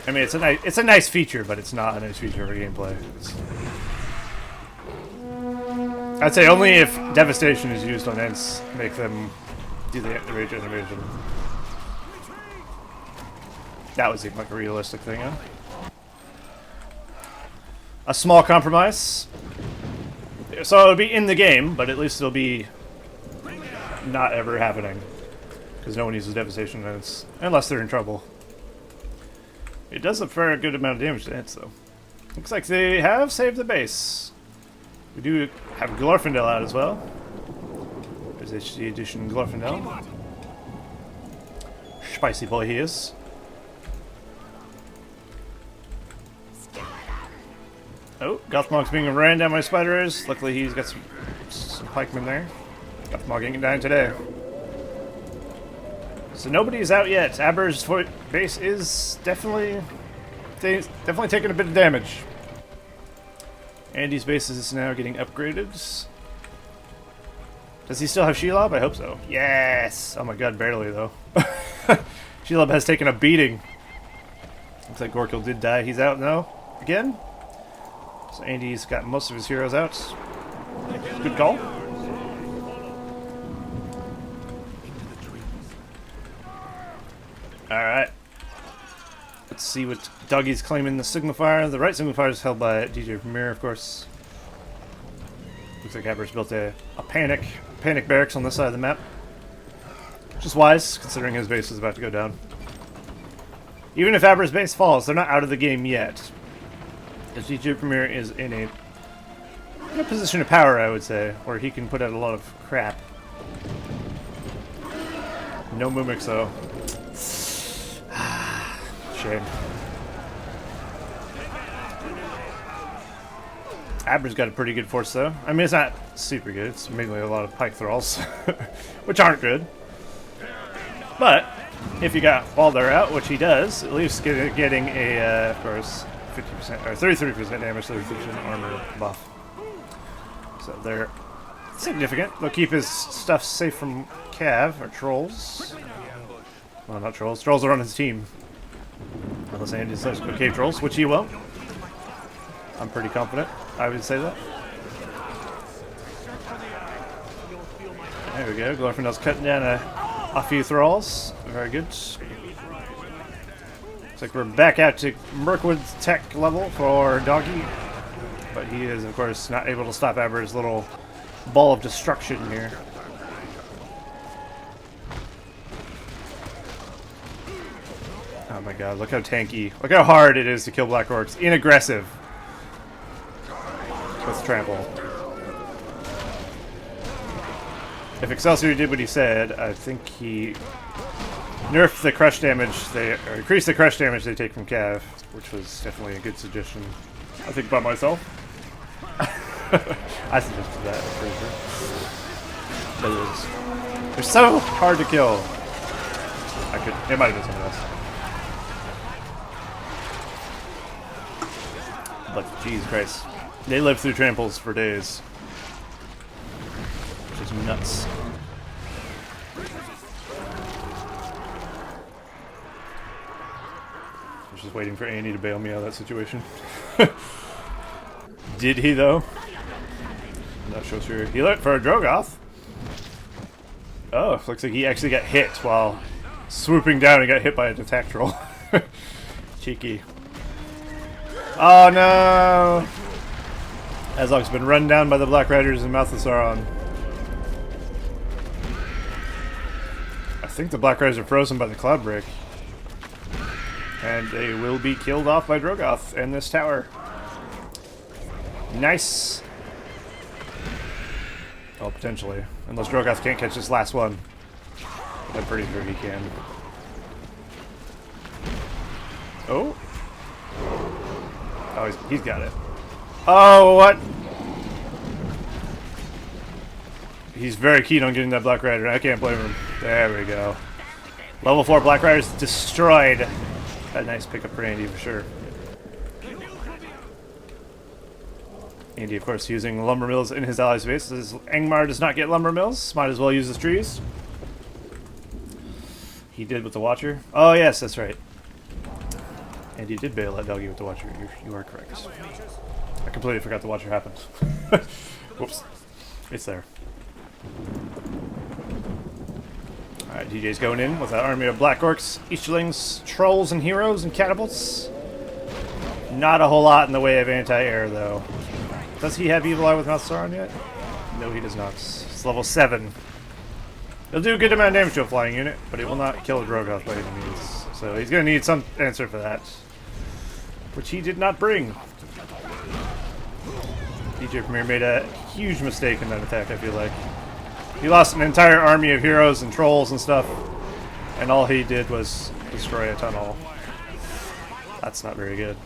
I mean, it's a nice feature, but it's not a nice feature for gameplay. I'd say only if Devastation is used on Ents, make them do the rage animation. That would seem like a realistic thing, huh? A small compromise. So it'll be in the game, but at least it'll be not ever happening. Because no one uses Devastation Ents, unless they're in trouble. It does a fair good amount of damage to Ents, though. Looks like they have saved the base. We do have Glorfindel out as well. There's HD edition Glorfindel. Spicy boy he is. Oh, Gothmog's being ran down by spiders. Luckily he's got some pikemen there. Gothmog getting down today. So nobody's out yet. Aber's base is definitely taking a bit of damage. Andy's base is now getting upgraded. Does he still have Shelob? I hope so. Yes! Oh my god, barely though. Shelob has taken a beating. Looks like Gorkil did die. He's out now. Again? So Andy's got most of his heroes out. Good call. Alright. Let's see what Dogi's claiming the Signifier. The right Signifier is held by DJ Premier, of course. Looks like Aber's built a panic barracks on this side of the map. Which is wise, considering his base is about to go down. Even if Aber's base falls, they're not out of the game yet. Because DJ Premier is in a position of power, I would say, where he can put out a lot of crap. No Mumix, though. Shame. Aber's got a pretty good force, though. I mean, it's not super good. It's mainly a lot of pike thralls, which aren't good. But if you got Baldur out, which he does, at least getting a, of course, 50% or 33% damage, 33% armor buff. So they're significant. They'll keep his stuff safe from Cav or trolls. Well, not trolls. Trolls are on his team. Unless Andy says go cave trolls, which he won't. I'm pretty confident. I would say that. There we go. Glorfindel's cutting down a few thralls. Very good. Looks like we're back out to Mirkwood's tech level for Dogi. But he is, of course, not able to stop Aber's little ball of destruction here. Oh my god, look how tanky. Look how hard it is to kill Black Orcs. Inaggressive. With trample. If Excelsior did what he said, I think he nerfed the crush damage or increased the crush damage they take from Cav, which was definitely a good suggestion. I think by myself. I suggested that, I'm pretty sure. But they're so hard to kill. It might have been something else. But Jesus Christ, they live through tramples for days, which is nuts. I was just waiting for Andy to bail me out of that situation. Did he though? I'm not so sure. Heal it for a Drogoth. Oh, looks like he actually got hit while swooping down and got hit by a attack roll. Cheeky. Oh no! Azog's been run down by the Black Riders and Mouth of Sauron. I think the Black Riders are frozen by the cloud break. And they will be killed off by Drogoth and this tower. Nice! Oh, potentially. Unless Drogoth can't catch this last one. I'm pretty sure he can. Oh! Oh, he's got it. Oh, what? He's very keen on getting that Black Rider. I can't blame him. There we go. Level 4 Black Riders destroyed. A nice pickup for Andy for sure. Andy, of course, using lumber mills in his allies' base. As Angmar does not get lumber mills, might as well use his trees. He did with the Watcher. Oh, yes, that's right. Andy did bail that Dogi with the Watcher. You are correct. I completely forgot the Watcher happened. Whoops. It's there. Alright, DJ's going in with an army of Black Orcs, Easterlings, Trolls, and Heroes, and Catapults. Not a whole lot in the way of anti-air, though. Does he have Evil Eye with Mouth Sauron yet? No, he does not. It's level 7. He'll do a good amount of damage to a flying unit, but it will not kill a Drogoth by any means. So he's going to need some answer for that. Which he did not bring. DJ Premier made a huge mistake in that attack, I feel like. He lost an entire army of heroes and trolls and stuff, and all he did was destroy a tunnel. That's not very good.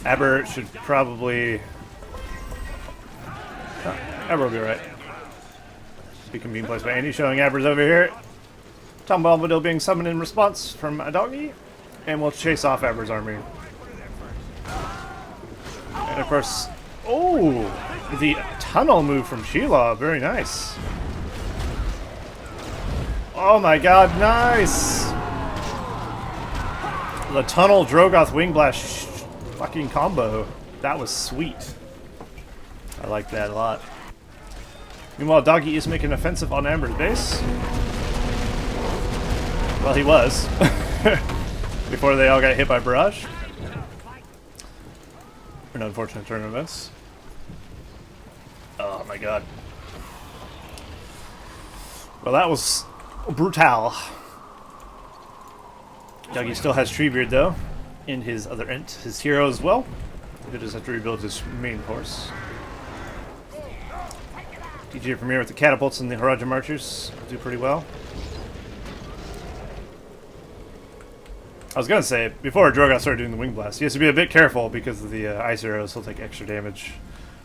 Aber should probably... Oh, Aber will be right. Beacon being placed by Andy, showing Aber's over here. Tom Bombadil being summoned in response from a Dogi, and we'll chase off Aber's army. And of course, oh, the tunnel move from Sheila, very nice. Oh my god, nice! The tunnel Drogoth Wing Blast fucking combo, that was sweet. I like that a lot. Meanwhile, Dogi is making an offensive on Amber's base. Well, he was. Before they all got hit by Barrage. An unfortunate turn of events. Oh my god. Well, that was brutal. Dogi still has Treebeard, though, in his other end. His hero as well. He just have to rebuild his main force. DJ Premier with the catapults and the Haraja Marchers do pretty well. I was going to say, before Drogoth started doing the Wing Blast, he has to be a bit careful because of the ice arrows. He'll take extra damage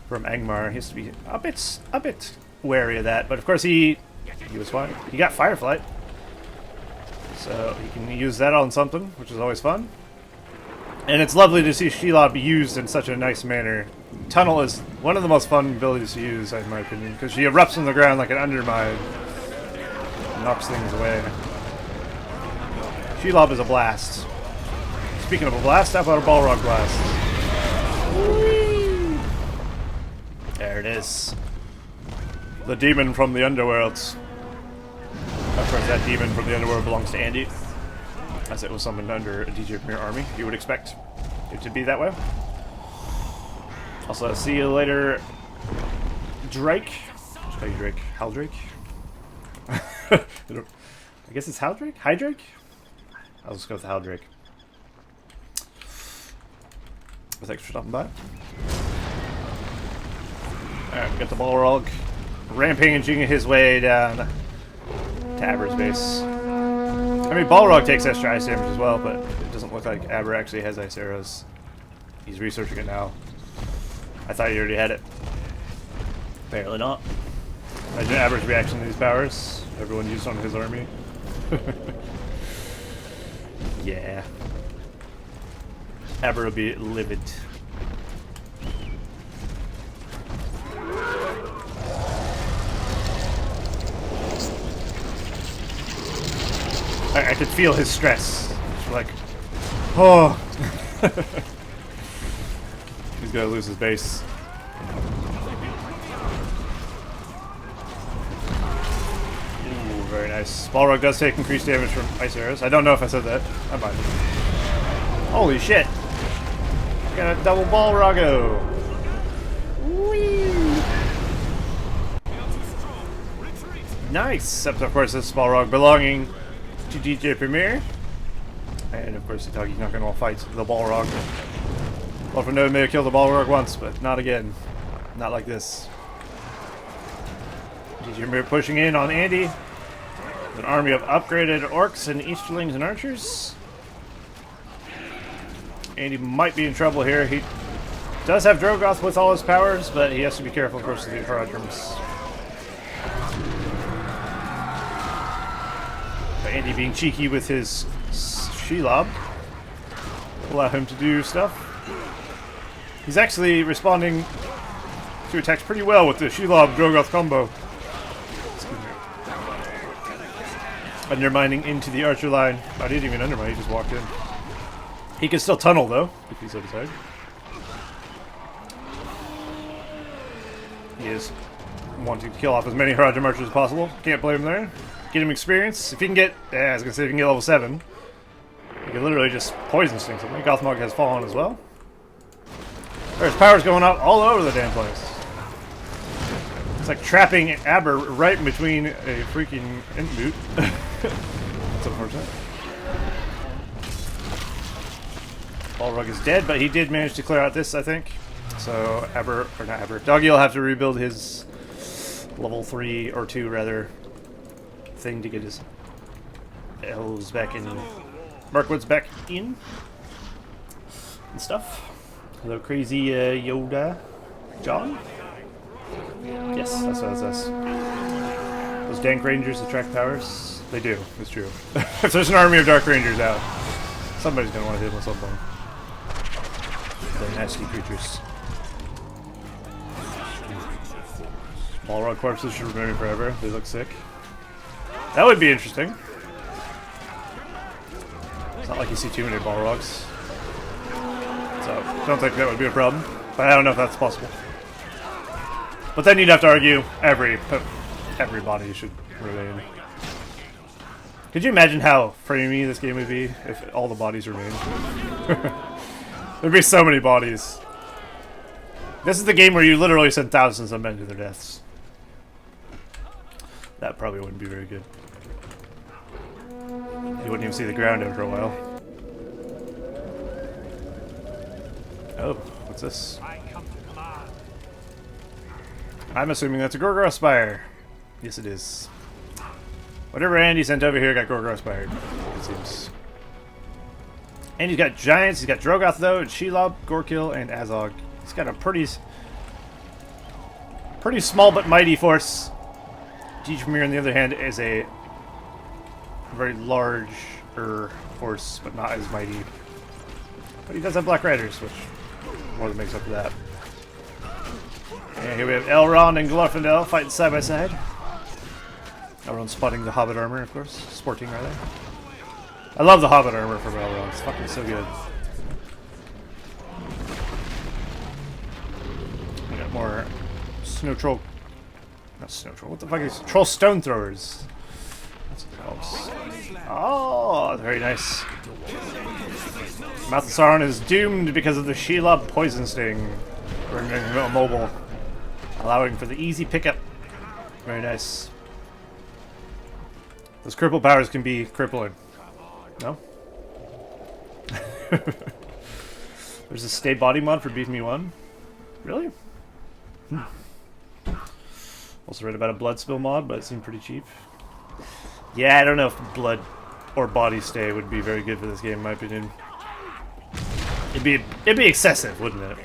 from Angmar. He has to be a bit wary of that. But of course he was fine. He got Fireflight. So he can use that on something, which is always fun. And it's lovely to see Shelob be used in such a nice manner. Tunnel is one of the most fun abilities to use, in my opinion, because she erupts from the ground like an undermine. Knocks things away. Shelob is a blast. Speaking of a blast, how about a Balrog blast? Whee! There it is. The demon from the underworld. Of course, that demon from the underworld belongs to Andy, as it was summoned under a DJ Premier army. You would expect it to be that way. Also, see you later, Drake. Just call you Drake. Haldrake? I guess it's Haldrake? Hydrake? I'll just go with Haldrake. Well, thanks for stopping by. Alright, we got the Balrog rampaging his way down to Aber's base. I mean, Balrog takes extra ice damage as well, but it doesn't look like Aber actually has ice arrows. He's researching it now. I thought he already had it. Apparently not. Imagine Aber's reaction to these powers. Everyone used on his army. Yeah. Aber will be livid. I could feel his stress. It's like, oh. He's gonna lose his base. nice. Balrog does take increased damage from ice arrows. I don't know if I said that. I might have. Holy shit! I got a double Balrogo! Whee! Nice! Except, of course, this Balrog belonging to DJ Premier. And, of course, the Dogi's not going to fight the Balrog. Well, for no, may have killed the Balrog once, but not again. Not like this. DJ Premier pushing in on Andy. An army of upgraded orcs and Easterlings and archers. Andy might be in trouble here. He does have Drogoth with all his powers, but he has to be careful, of course, with the Haradrims. But Andy being cheeky with his Shelob will allow him to do stuff. He's actually responding to attacks pretty well with the Shelob Drogoth combo. Undermining into the archer line. I didn't even undermine, he just walked in. He can still tunnel though, if he so decides. He is wanting to kill off as many Haradrim archers as possible. Can't blame him there. Get him experience. If he can get, I was gonna say if he can get level 7, he can literally just poison sting something. Gothmog has fallen as well. There's powers going up all over the damn place. It's like trapping Aber right in between a freaking int boot. That's unfortunate. Balrog is dead, but he did manage to clear out this, I think. So Aber, or not Aber, Dogi will have to rebuild his level 3 or 2 rather thing to get his elves back in, Mirkwood's back in and stuff. Hello, crazy Yoda, John. Yes, that's what it says. Those dank rangers attract powers. They do. It's true. If there's an army of dark rangers out, somebody's gonna want to hit them with something. They're nasty creatures. Balrog corpses should remain forever. They look sick. That would be interesting. It's not like you see too many Balrogs, so I don't think that would be a problem. But I don't know if that's possible. But then you'd have to argue everybody should remain. Could you imagine how framey this game would be if all the bodies remained? There'd be so many bodies. This is the game where you literally send thousands of men to their deaths. That probably wouldn't be very good. You wouldn't even see the ground after a while. Oh, what's this? I'm assuming that's a Gorgoroth Spire. Yes, it is. Whatever Andy sent over here got Gorgoroth Spire, it seems. And he's got giants. He's got Drogoth, though, and Shelob, Gorkil, and Azog. He's got a pretty small but mighty force. Premier, on the other hand, is a very large force, but not as mighty. But he does have Black Riders, which more than makes up for that. And here we have Elrond and Glorfindel fighting side by side. Elrond spotting the Hobbit armor, of course. Sporting, rather. I love the Hobbit armor from Elrond. It's fucking so good. We got more snow troll. Not snow troll. What the fuck is troll stone throwers? That's what they're called. Oh, very nice. Mouth of Sauron is doomed because of the Shelob poison sting, rendering him immobile, allowing for the easy pickup. Very nice. Those cripple powers can be crippling. No? There's a stay body mod for Beef Me 1. Really? Also read about a blood spill mod, but it seemed pretty cheap. Yeah, I don't know if blood or body stay would be very good for this game, in my opinion. It'd be excessive, wouldn't it?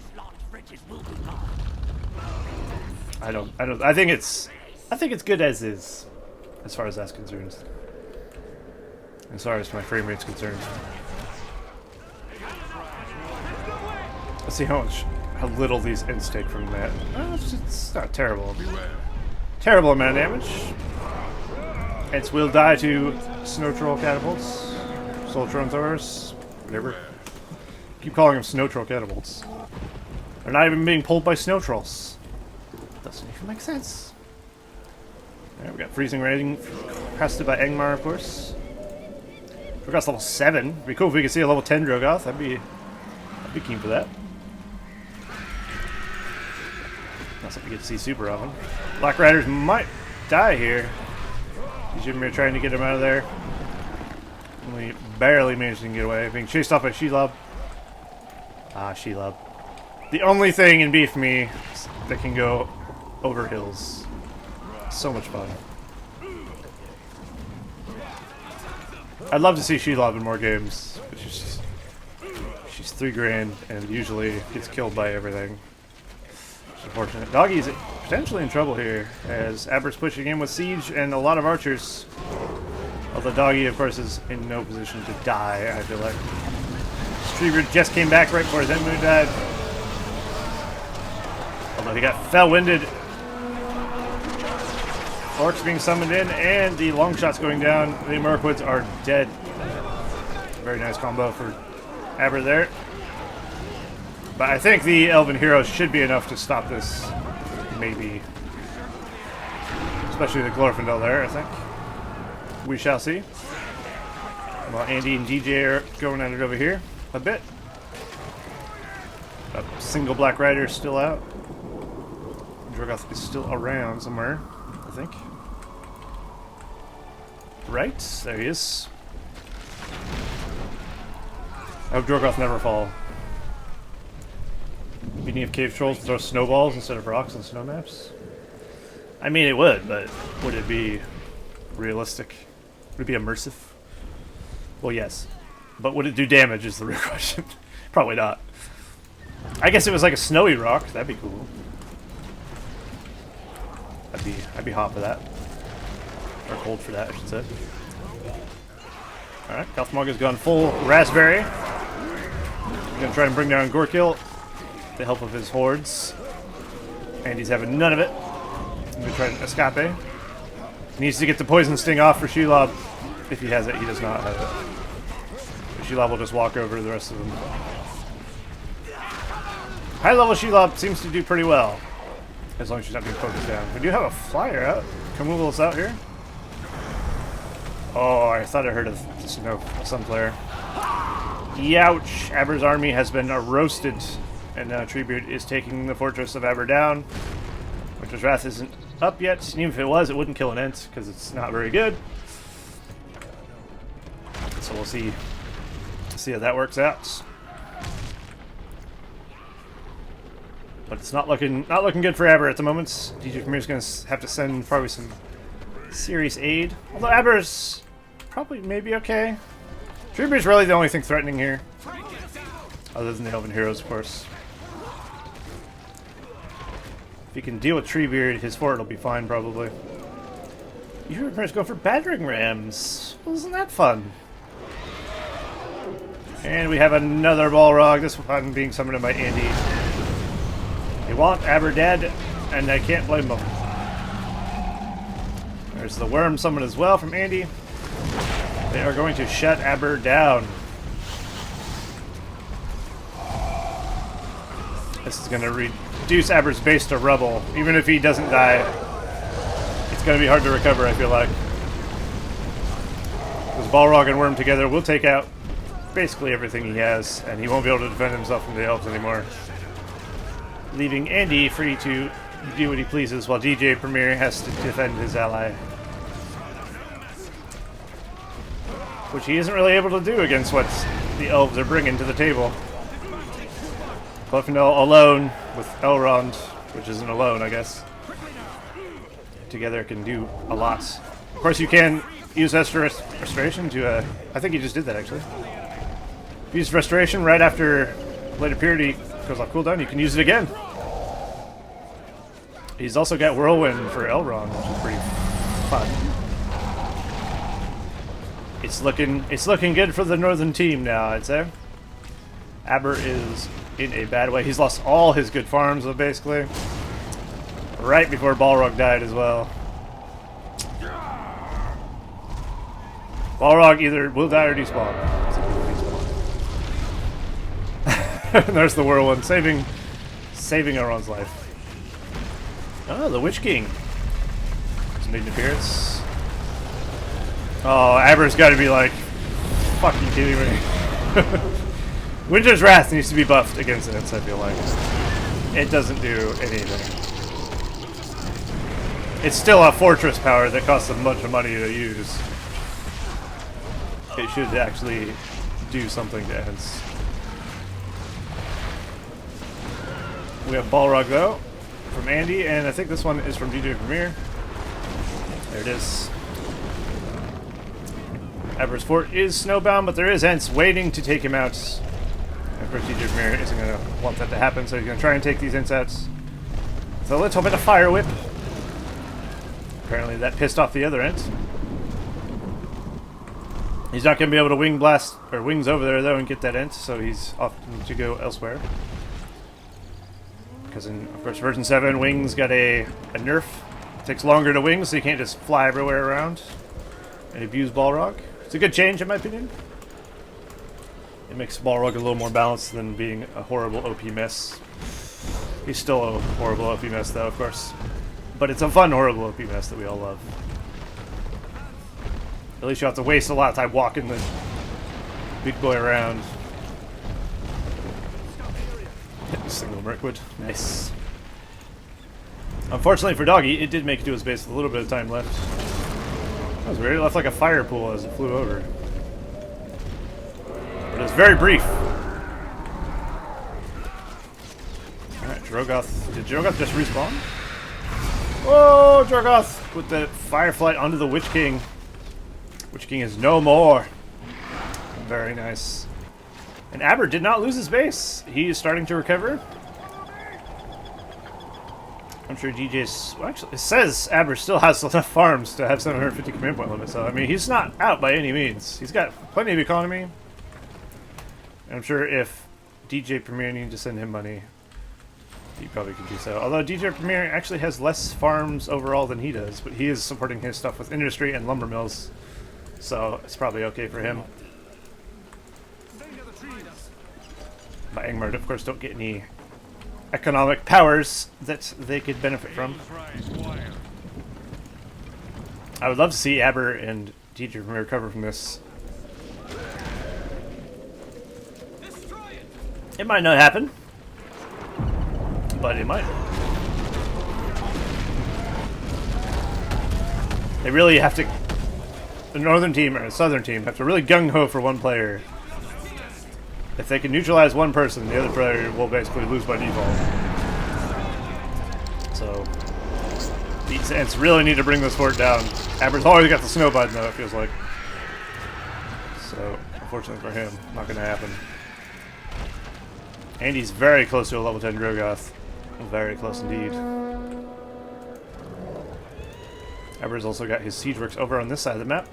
I think it's good as is, as far as that's concerned. As far as my frame rate's concerned. Let's see how little these ends take from that. It's not terrible. Terrible amount of damage. Ents will die to snow troll catapults, soul throne throwers, whatever. Keep calling them snow troll catapults. They're not even being pulled by snow trolls. Doesn't even make sense. Alright, we got freezing rating casted by Angmar, of course. Drogoth's level 7. It'd be cool if we could see a level 10 Drogoth. I'd be keen for that. Not something we get to see super often. Black Riders might die here. Jimmy trying to get him out of there. Only barely managed to get away. Being chased off by Shelob. Ah, Shelob. The only thing in Beef Me that can go over hills. So much fun. I'd love to see Shelob in more games. But she's 3 grand and usually gets killed by everything. It's unfortunate. Dogi's potentially in trouble here as Aber's pushing in with Siege and a lot of archers. Although Dogi, of course, is in no position to die, I feel like. Streamer just came back right before his end moon died. Although he got fell-winded. Orcs being summoned in, and the long shots going down. The Mirkwoods are dead. Very nice combo for Aber there. But I think the Elven Heroes should be enough to stop this. Maybe. Especially the Glorfindel there, I think. We shall see. While Andy and DJ are going at it over here a bit. A single Black Rider is still out. Drogoth is still around somewhere, I think. Right, there he is. I hope Drogoth never fall. Meaning of cave trolls throw snowballs instead of rocks on snow maps? I mean, it would, but would it be realistic? Would it be immersive? Well, yes. But would it do damage is the real question. Probably not. I guess it was like a snowy rock. That'd be cool. I'd be hot for that. Or cold for that, I should say. Alright, Kalthmog has gone full raspberry. He's gonna try and bring down Gorkil with the help of his hordes. And he's having none of it. I'm gonna try to escape. He needs to get the poison sting off for Shelob. If he has it, he does not have it. Shelob will just walk over the rest of them. High level Shelob seems to do pretty well. As long as she's not being focused down. We do have a flyer out. Camuvil's out here. Oh, I thought I heard a Sunflare. Youch! Aber's army has been roasted. And now Treebeard is taking the fortress of Aber down. Winter's Wrath isn't up yet. And even if it was, it wouldn't kill an Ent, because it's not very good. So we'll see how that works out. But it's not looking good for Aber at the moment. DJ Premier's going to have to send probably some serious aid. Although Aber's probably maybe okay. Treebeard's really the only thing threatening here. Other than the Elven Heroes, of course. If he can deal with Treebeard, his fort will be fine, probably. DJ Premier's going for battering rams. Well, isn't that fun? And we have another Balrog. This one being summoned by Andy. They want Aber dead, and I can't blame them. There's the worm summon as well from Andy. They are going to shut Aber down. This is going to reduce Aber's base to rubble. Even if he doesn't die, it's going to be hard to recover, I feel like. Because Balrog and Worm together will take out basically everything he has, and he won't be able to defend himself from the elves anymore. Leaving Andy free to do what he pleases while DJ Premier has to defend his ally. Which he isn't really able to do against what the elves are bringing to the table. Glorfindel alone with Elrond, which isn't alone, I guess. Together can do a lot. Of course, you can use Restoration to, I think he just did that, actually. Use Restoration right after Blade of Purity goes off cooldown, you can use it again. He's also got Whirlwind for Elrond, which is pretty fun. It's looking good for the northern team now, I'd say. Aber is in a bad way. He's lost all his good farms, basically. Right before Balrog died as well. Balrog either will die or despawn. And there's the Whirlwind, saving Elrond's life. Oh, the Witch King. He's Made an appearance. Oh, Aber's got to be like, fucking kidding me. Winter's Wrath needs to be buffed against it, I feel like. It doesn't do anything. It's still a fortress power that costs a bunch of money to use. It should actually do something to Ents. We have Balrog though, from Andy, and I think this one is from DJ Premier. There it is. Aber's Fort is snowbound, but there is Ents waiting to take him out. And of course DJ Premier isn't going to want that to happen, so he's going to try and take these Ents out. So let's hope it's a Fire Whip. Apparently that pissed off the other Ent. He's not going to be able to wing blast, or wings over there though and get that Ent, so he's off to go elsewhere. Because in, of course, version 7, wings got a nerf. It takes longer to wing, so you can't just fly everywhere around and abuse Balrog. It's a good change, in my opinion. It makes Balrog a little more balanced than being a horrible OP mess. He's still a horrible OP mess, though, of course. But it's a fun, horrible OP mess that we all love. At least you have to waste a lot of time walking the big boy around. Single Mirkwood. Nice. Unfortunately for Dogi, it did make it to his base with a little bit of time left. That was weird. It left like a fire pool as it flew over. But it was very brief. Alright, Drogoth. Did Drogoth just respawn? Oh, Drogoth! With the Fireflight onto the Witch King. Witch King is no more. Very nice. And Aber did not lose his base. He is starting to recover. I'm sure DJ's... Well, actually, it says Aber still has enough farms to have 750 command point limit. So, I mean, he's not out by any means. He's got plenty of economy. And I'm sure if DJ Premier needed to send him money, he probably could do so. Although DJ Premier actually has less farms overall than he does. But he is supporting his stuff with industry and lumber mills. So, it's probably okay for him. But Angmar, of course, don't get any economic powers that they could benefit from. I would love to see Aber and DJ Premier recover from this. It might not happen, but it might. They really have to... The northern team or the southern team have to really gung-ho for one player. If they can neutralize one person, the other player will basically lose by default. So, these Ents really need to bring this fort down. Aber's always got the snow button, though, it feels like. So, unfortunately for him, not going to happen. And he's very close to a level 10 Drogoth. Very close indeed. Aber's also got his siege works over on this side of the map.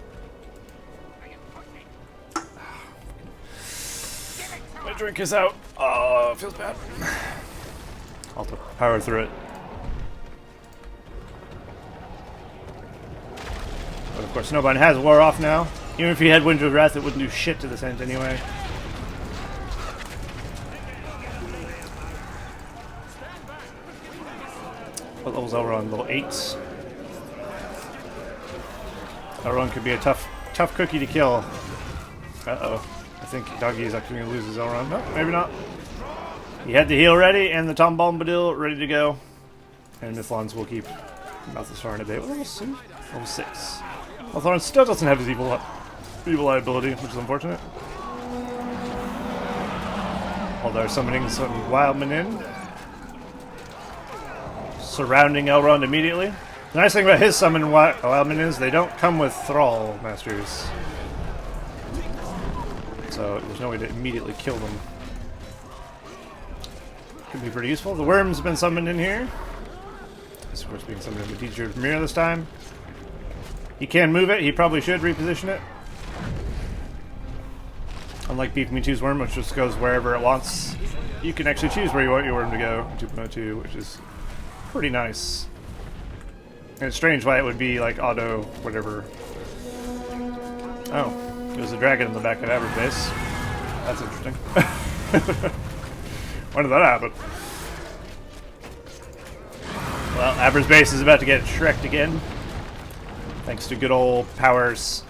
My drink is out. Oh, it feels bad. I'll have to power through it. But of course, Snowbind has war off now. Even if he had Winds of Wrath, it wouldn't do shit to this Ent anyway. What level's Elrond? Level 8. Elrond could be a tough cookie to kill. Uh-oh. I think Dogi is actually going to lose his Elrond. No, maybe not. He had the heal ready and the Tom Bombadil ready to go. And Mithlons will keep Balthasar in a bit. What level 6? Level 6. Balthasar still doesn't have his evil eye ability, which is unfortunate. Although summoning some Wildmen in. Surrounding Elrond immediately. The nice thing about his summon Wildmen is they don't come with Thrall Masters. So there's no way to immediately kill them. Could be pretty useful. The Worm's been summoned in here. This, of course, being summoned in the DJ Premier this time. He can move it. He probably should reposition it. Unlike Beef Me 2's Worm, which just goes wherever it wants. You can actually choose where you want your Worm to go in 2.02, which is pretty nice. And it's strange why it would be like auto whatever. Oh. There's a dragon in the back of Aber's base. That's interesting. When did that happen? Well, Aber's base is about to get shreked again. Thanks to good old powers.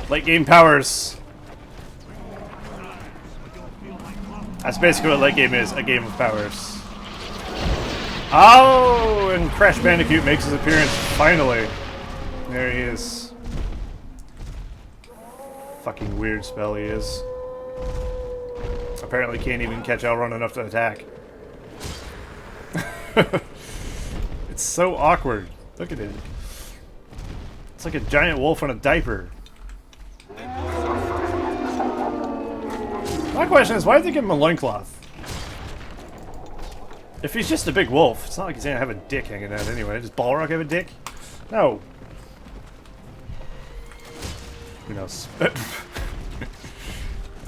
Late game powers. That's basically what late game is, a game of powers. Oh, and Crash Bandicoot makes his appearance, finally. There he is. Fucking weird spell he is. Apparently can't even catch Elrond enough to attack. It's so awkward. Look at it. It's like a giant wolf on a diaper. My question is, why did they give him a loincloth? If he's just a big wolf, it's not like he's gonna have a dick hanging out anyway. Does Balrog have a dick? No. Who knows? Oh,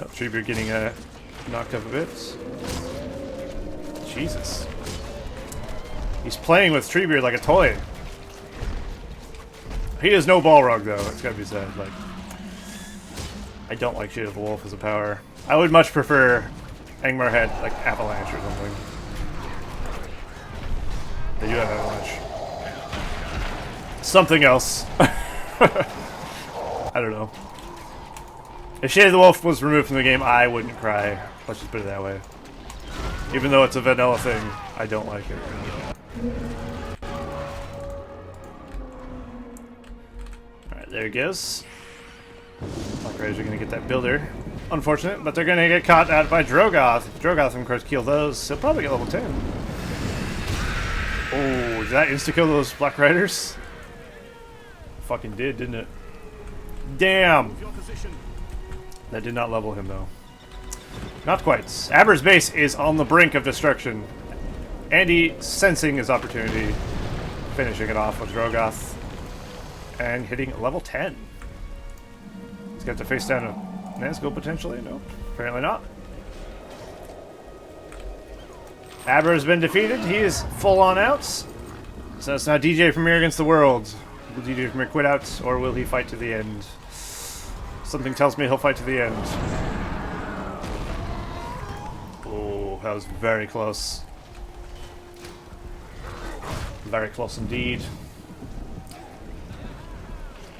Treebeard getting knocked up a bit. Jesus. He's playing with Treebeard like a toy. He is no Balrog though, it's gotta be said. Like, I don't like Shade of the Wolf as a power. I would much prefer Angmar had like Avalanche or something. They do have Avalanche. Something else. I don't know. If Shade of the Wolf was removed from the game, I wouldn't cry. Let's just put it that way. Even though it's a vanilla thing, I don't like it. Alright, there he goes. Black Riders are going to get that builder. Unfortunate, but they're going to get caught out by Drogoth. If Drogoth, of course, kill those, he'll probably get level 10. Oh, did that insta-kill those Black Riders? Fucking did, didn't it? Damn! That did not level him, though. Not quite. Aber's base is on the brink of destruction. Andy, sensing his opportunity, finishing it off with Drogoth. And hitting level 10. He's got to face down a Nazgul potentially? No, apparently not. Aber has been defeated. He is full on out. So it's now DJ Premier against the world. Will DJ Premier quit out, or will he fight to the end? Something tells me he'll fight to the end. Oh, that was very close. Very close indeed.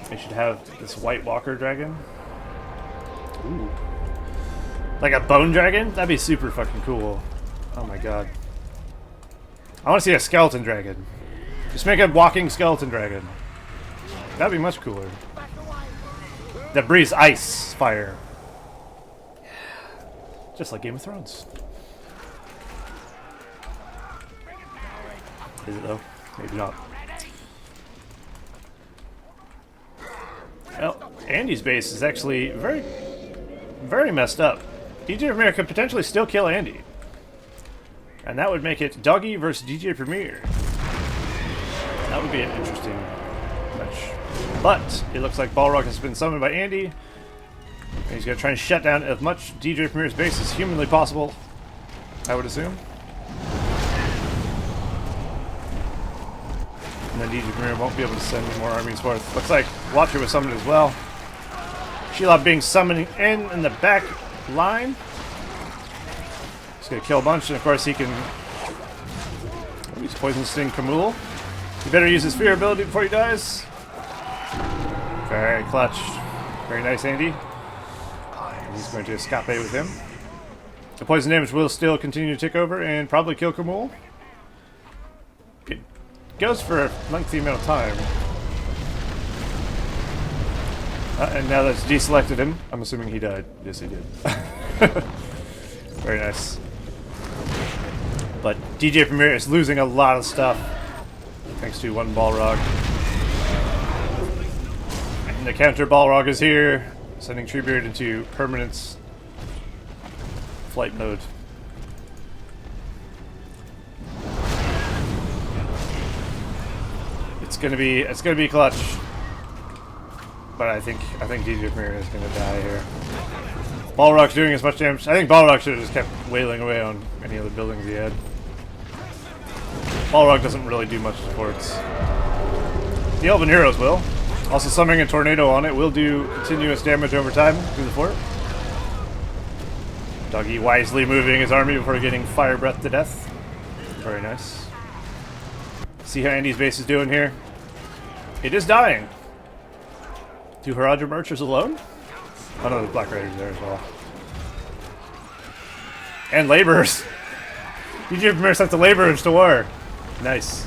They should have this White Walker dragon. Ooh. Like a bone dragon? That'd be super fucking cool. Oh my god. I want to see a skeleton dragon. Just make a walking skeleton dragon. That'd be much cooler. That breathes ice fire. Just like Game of Thrones. Is it though? Maybe not. Well, Andy's base is actually very messed up. DJ Premier could potentially still kill Andy. And that would make it Dogi versus DJ Premier. That would be an interesting match. But it looks like Balrog has been summoned by Andy. And he's going to try and shut down as much DJ Premier's base as humanly possible, I would assume. And then DJ Premier won't be able to send more armies forth. Looks like Watcher was summoned as well. Shelob being summoned in the back line. He's going to kill a bunch, and of course he can... Oh, he's Poison Sting Kamul. He better use his fear ability before he dies. Very clutch. Very nice, Andy. And he's going to escape with him. The poison damage will still continue to tick over and probably kill Kamul. It goes for a lengthy amount of time. And now that's deselected him. I'm assuming he died. Yes, he did. Very nice. But DJ Premier is losing a lot of stuff thanks to one Balrog. And the counter Balrog is here, sending Treebeard into permanent flight mode. It's gonna be clutch. But I think DJ Premier is gonna die here. Balrog's doing as much damage. I think Balrog should have just kept wailing away on any other buildings he had. Balrog doesn't really do much supports. The Elven Heroes will. Also summoning a tornado on it will do continuous damage over time through the fort. Dogi wisely moving his army before getting fire breath to death. Very nice. See how Andy's base is doing here? It is dying. Two Haradrim archers alone? Oh no, the Black Raiders there as well. And laborers! DJ Premier sent the laborers to war. Nice.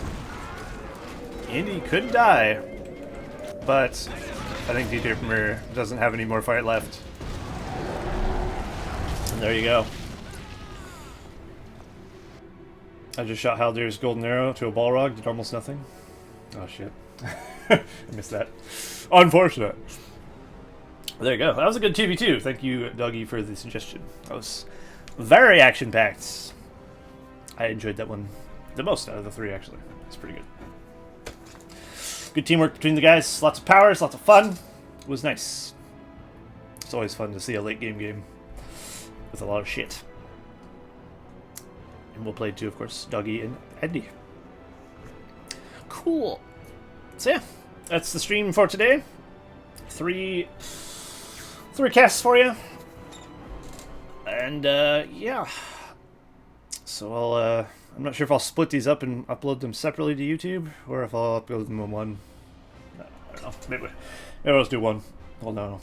Indy could die, but I think DJ Premier doesn't have any more fight left. And there you go. I just shot Haldir's golden arrow to a Balrog, did almost nothing. Oh shit. I missed that. Unfortunate. There you go. That was a good 2v2. Thank you, Dogi, for the suggestion. That was very action-packed. I enjoyed that one the most out of the three, actually. It's pretty good. Good teamwork between the guys. Lots of powers, lots of fun. It was nice. It's always fun to see a late-game game with a lot of shit. And we'll play too, of course, Dogi and Andy. Cool. So yeah, that's the stream for today. Three casts for you. And yeah. So I'm not sure if I'll split these up and upload them separately to YouTube, or if I'll upload them in one. I don't know. Maybe I'll just do one. Hold on.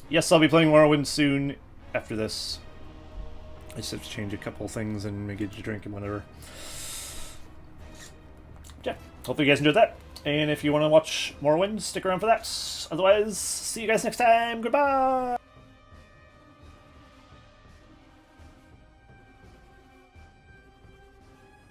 Yes, I'll be playing Morrowind soon after this. I just have to change a couple things and maybe get a drink and whatever. Yeah, hopefully you guys enjoyed that. And if you want to watch Morrowind, stick around for that. Otherwise, see you guys next time. Goodbye!